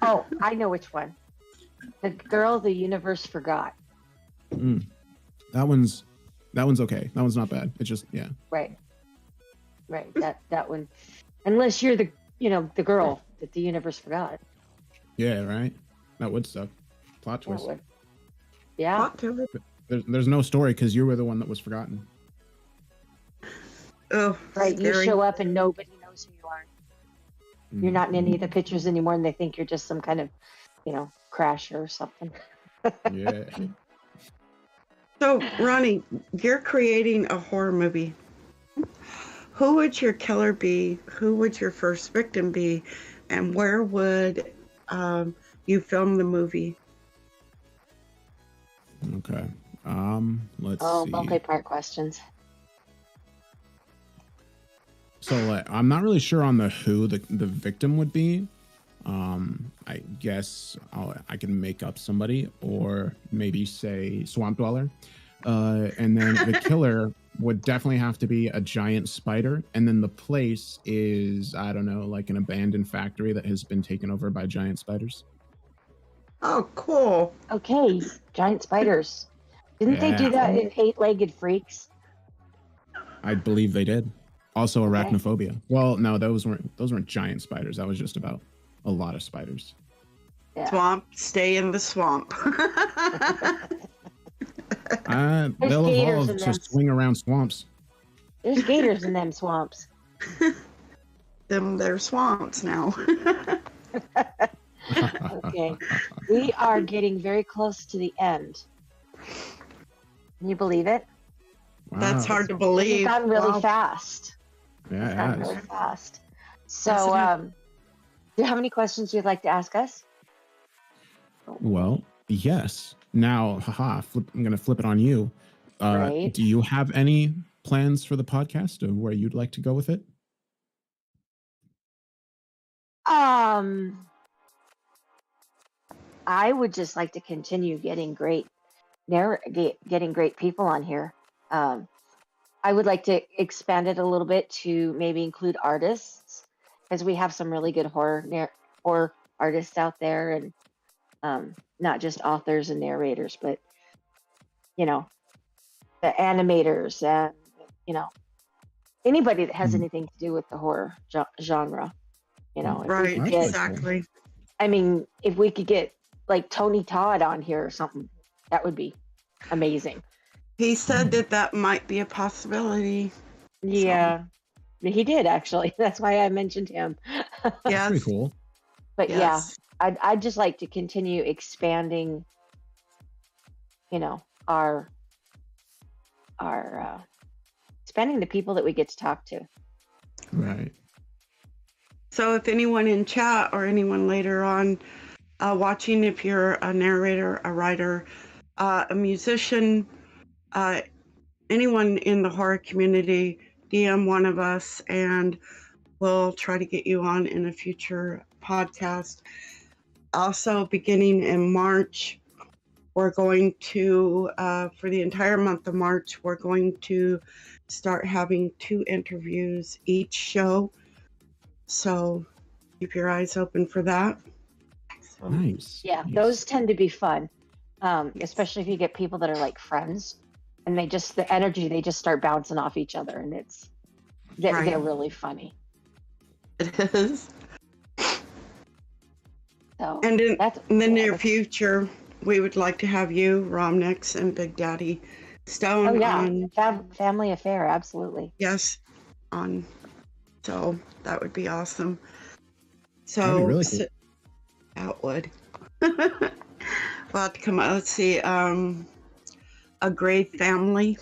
Oh, I know which one. The Girl the Universe Forgot. That one's okay. That one's not bad. It's just Right. That one. Unless you're the girl that the universe forgot. Yeah, right. That would suck. Plot twist. Yeah. Plot twist. There's no story because you were the one that was forgotten. Oh, right. scary. You show up and nobody knows who you are. You're not in any of the pictures anymore, and they think you're just some kind of, crasher or something. Yeah. So, Ronnie, you're creating a horror movie. Who would your killer be? Who would your first victim be? And where would you film the movie? Okay. Let's see. Multi-part questions. So I'm not really sure on who the victim would be. I guess I can make up somebody or maybe say Swamp Dweller. And then the killer would definitely have to be a giant spider. And then the place is, I don't know, like an abandoned factory that has been taken over by giant spiders. Oh, cool. Okay, giant spiders. Didn't they do that in 8-Legged Freaks? I believe they did. Also arachnophobia. Well, no, those weren't giant spiders. That was just about a lot of spiders. Yeah. Swamp, stay in the swamp. They'll evolve to swing around swamps. There's gators in them swamps. They're swamps now. Okay. We are getting very close to the end. Can you believe it? Wow. That's hard to believe. It's gone really fast. Yeah, it's gone really fast. So, do you have any questions you'd like to ask us? Well, yes. Now, I'm going to flip it on you. Right. Do you have any plans for the podcast of where you'd like to go with it? I would just like to continue getting great getting great people on here. I would like to expand it a little bit to maybe include artists, because we have some really good horror artists out there, and not just authors and narrators, but you know, the animators and you know anybody that has Mm. anything to do with the horror genre. You know, if we Right, could That's get, pretty cool. exactly. I mean, if we could get like Tony Todd on here or something, that would be amazing. He said Mm. that might be a possibility. Yeah, he did actually. That's why I mentioned him. That's pretty Yes, cool. But yeah, yes, I'd just like to continue expanding, you know, our expanding the people that we get to talk to. Right. So if anyone in chat or anyone later on watching, if you're a narrator, a writer, a musician, uh, anyone in the horror community, DM one of us and we'll try to get you on in a future podcast. Also, beginning in March, we're going to, for the entire month of March, we're going to start having 2 interviews each show. So keep your eyes open for that. So, Nice. Yeah, Nice. those tend to be fun, yes. especially if you get people that are like friends, and the energy, they just start bouncing off each other, and they're Right. really funny. It is. So And in that's the yeah, near that's- future, we would like to have you, Romnix, and Big Daddy Stone oh yeah, on. family affair, absolutely. Yes, on. So that would be awesome. That'd be So, really cool. that would. We'll have to come out. Let's see. A grave family.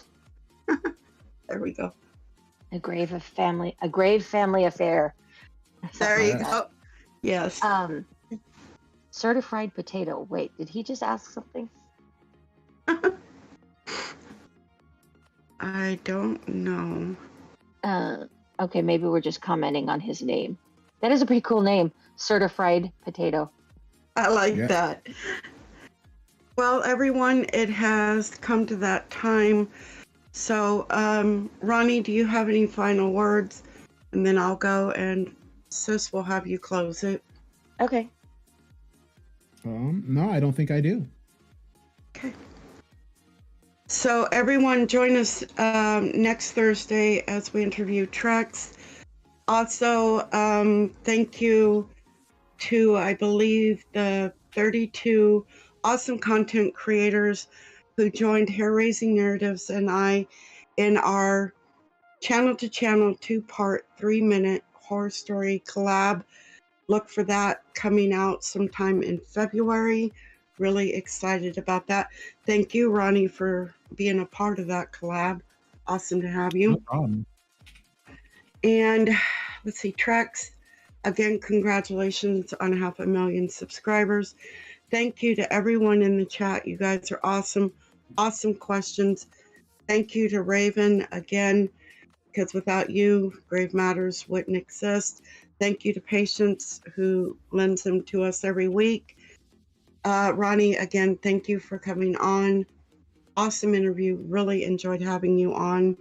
There we go. A grave family affair. There you like go. Yes. Certified potato. Wait, did he just ask something? I don't know. Okay, maybe we're just commenting on his name. That is a pretty cool name, Certified Potato. I like Yeah. that. Well, everyone, it has come to that time. So, Ronnie, do you have any final words? And then I'll go and Sis will have you close it. Okay. No, I don't think I do. Okay. So, everyone, join us next Thursday as we interview Trex. Also, thank you to, I believe, the 32 awesome content creators who joined Hair Raising Narratives and I in our channel to channel 2-part 3-minute horror story collab. Look for that coming out sometime in February. Really excited about that. Thank you, Ronnie, for being a part of that collab. Awesome to have you. No problem. And let's see, Trex, again, congratulations on 500,000 subscribers. Thank you to everyone in the chat. You guys are awesome. Awesome questions. Thank you to Raven again, because without you, Grave Matters wouldn't exist. Thank you to Patience, who lends them to us every week. Ronnie, again, thank you for coming on. Awesome interview. Really enjoyed having you on.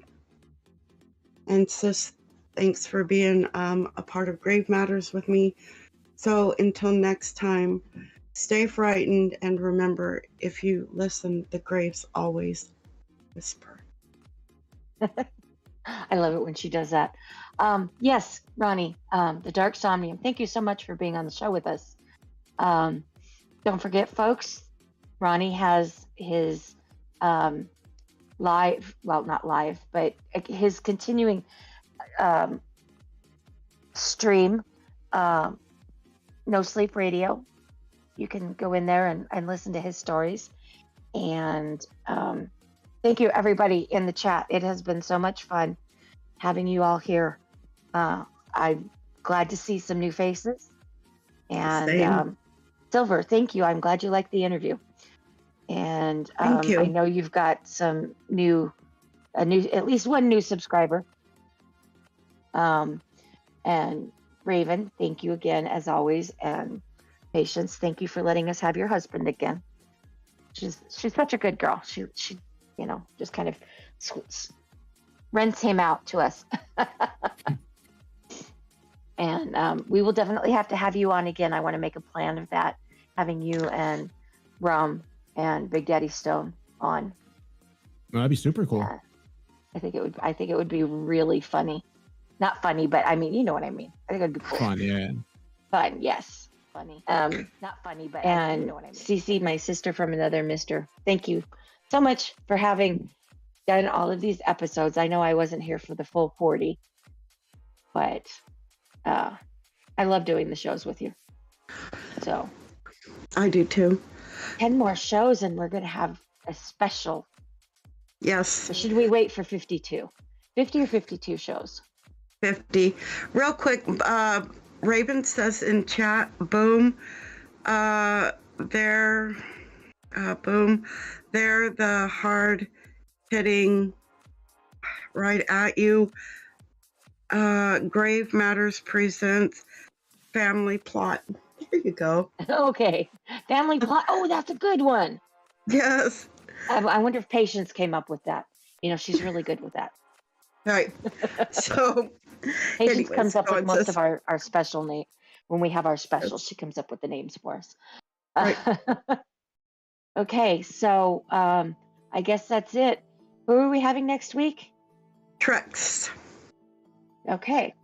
And Sis, thanks for being a part of Grave Matters with me. So until next time, stay frightened and remember, if you listen, the graves always whisper. I love it when she does that. Yes, Ronnie, the Dark Somnium. Thank you so much for being on the show with us. Don't forget, folks, Ronnie has his live, well, not live, but his continuing stream, No Sleep Radio. You can go in there and listen to his stories. And thank you, everybody in the chat. It has been so much fun having you all here. I'm glad to see some new faces. And Silver, thank you. I'm glad you liked the interview. And Thank you. I know you've got some at least one new subscriber. And Raven, thank you again, as always. And Patience, thank you for letting us have your husband again. She's such a good girl. She just kind of rents him out to us. And we will definitely have to have you on again. I want to make a plan of that, having you and Rum and Big Daddy Stone on. Well, that'd be super cool. I think it would be really funny. Not funny, but I mean, you know what I mean. I think it would be cool. Fun, yeah. Fun, yes. Funny. Not funny, but and you know what I mean. Cece, my sister from another mister. Thank you so much for having done all of these episodes. I know I wasn't here for the full 40, but I love doing the shows with you. So I do too. 10 more shows and we're going to have a special. Yes. Or should we wait for 52? 50 or 52 shows? 50. Real quick, Raven says in chat, boom, they're the hard hitting right at you. Grave Matters presents Family Plot. There you go. Okay. Family Plot. Oh, that's a good one. Yes. I wonder if Patience came up with that. You know, she's really good with that. Right. So Patience comes up with most of our special name. When we have our specials, she comes up with the names for us. Right. Okay, so I guess that's it. Who are we having next week? Trex. Okay.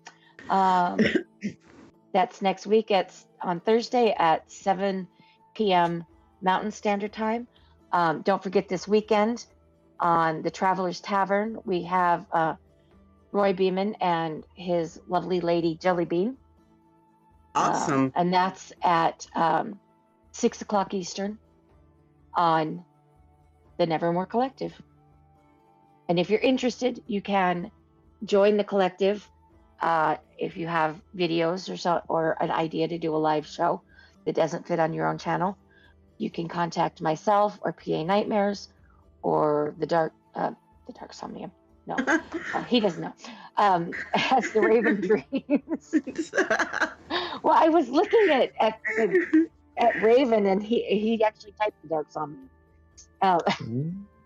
That's next week. It's on Thursday at 7 p.m. Mountain Standard Time. Don't forget this weekend on the Traveler's Tavern, we have Roy Beeman and his lovely lady Jelly Bean. Awesome. And that's at 6 o'clock Eastern on the Nevermore Collective. And if you're interested, you can join the collective. If you have videos or an idea to do a live show that doesn't fit on your own channel, you can contact myself or PA Nightmares or the Dark Somnium. No, he doesn't know. As the Raven Dreams. Well, I was looking at Raven, and he actually typed the Dark Somnium.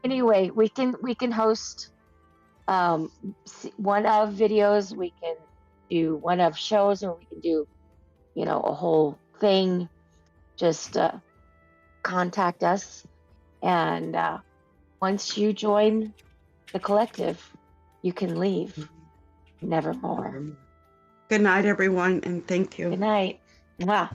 Anyway, we can host one of videos. We can do one of shows, or we can do, a whole thing. Just contact us, and once you join the collective, you can leave nevermore. Good night, everyone, and thank you. Good night. Mwah.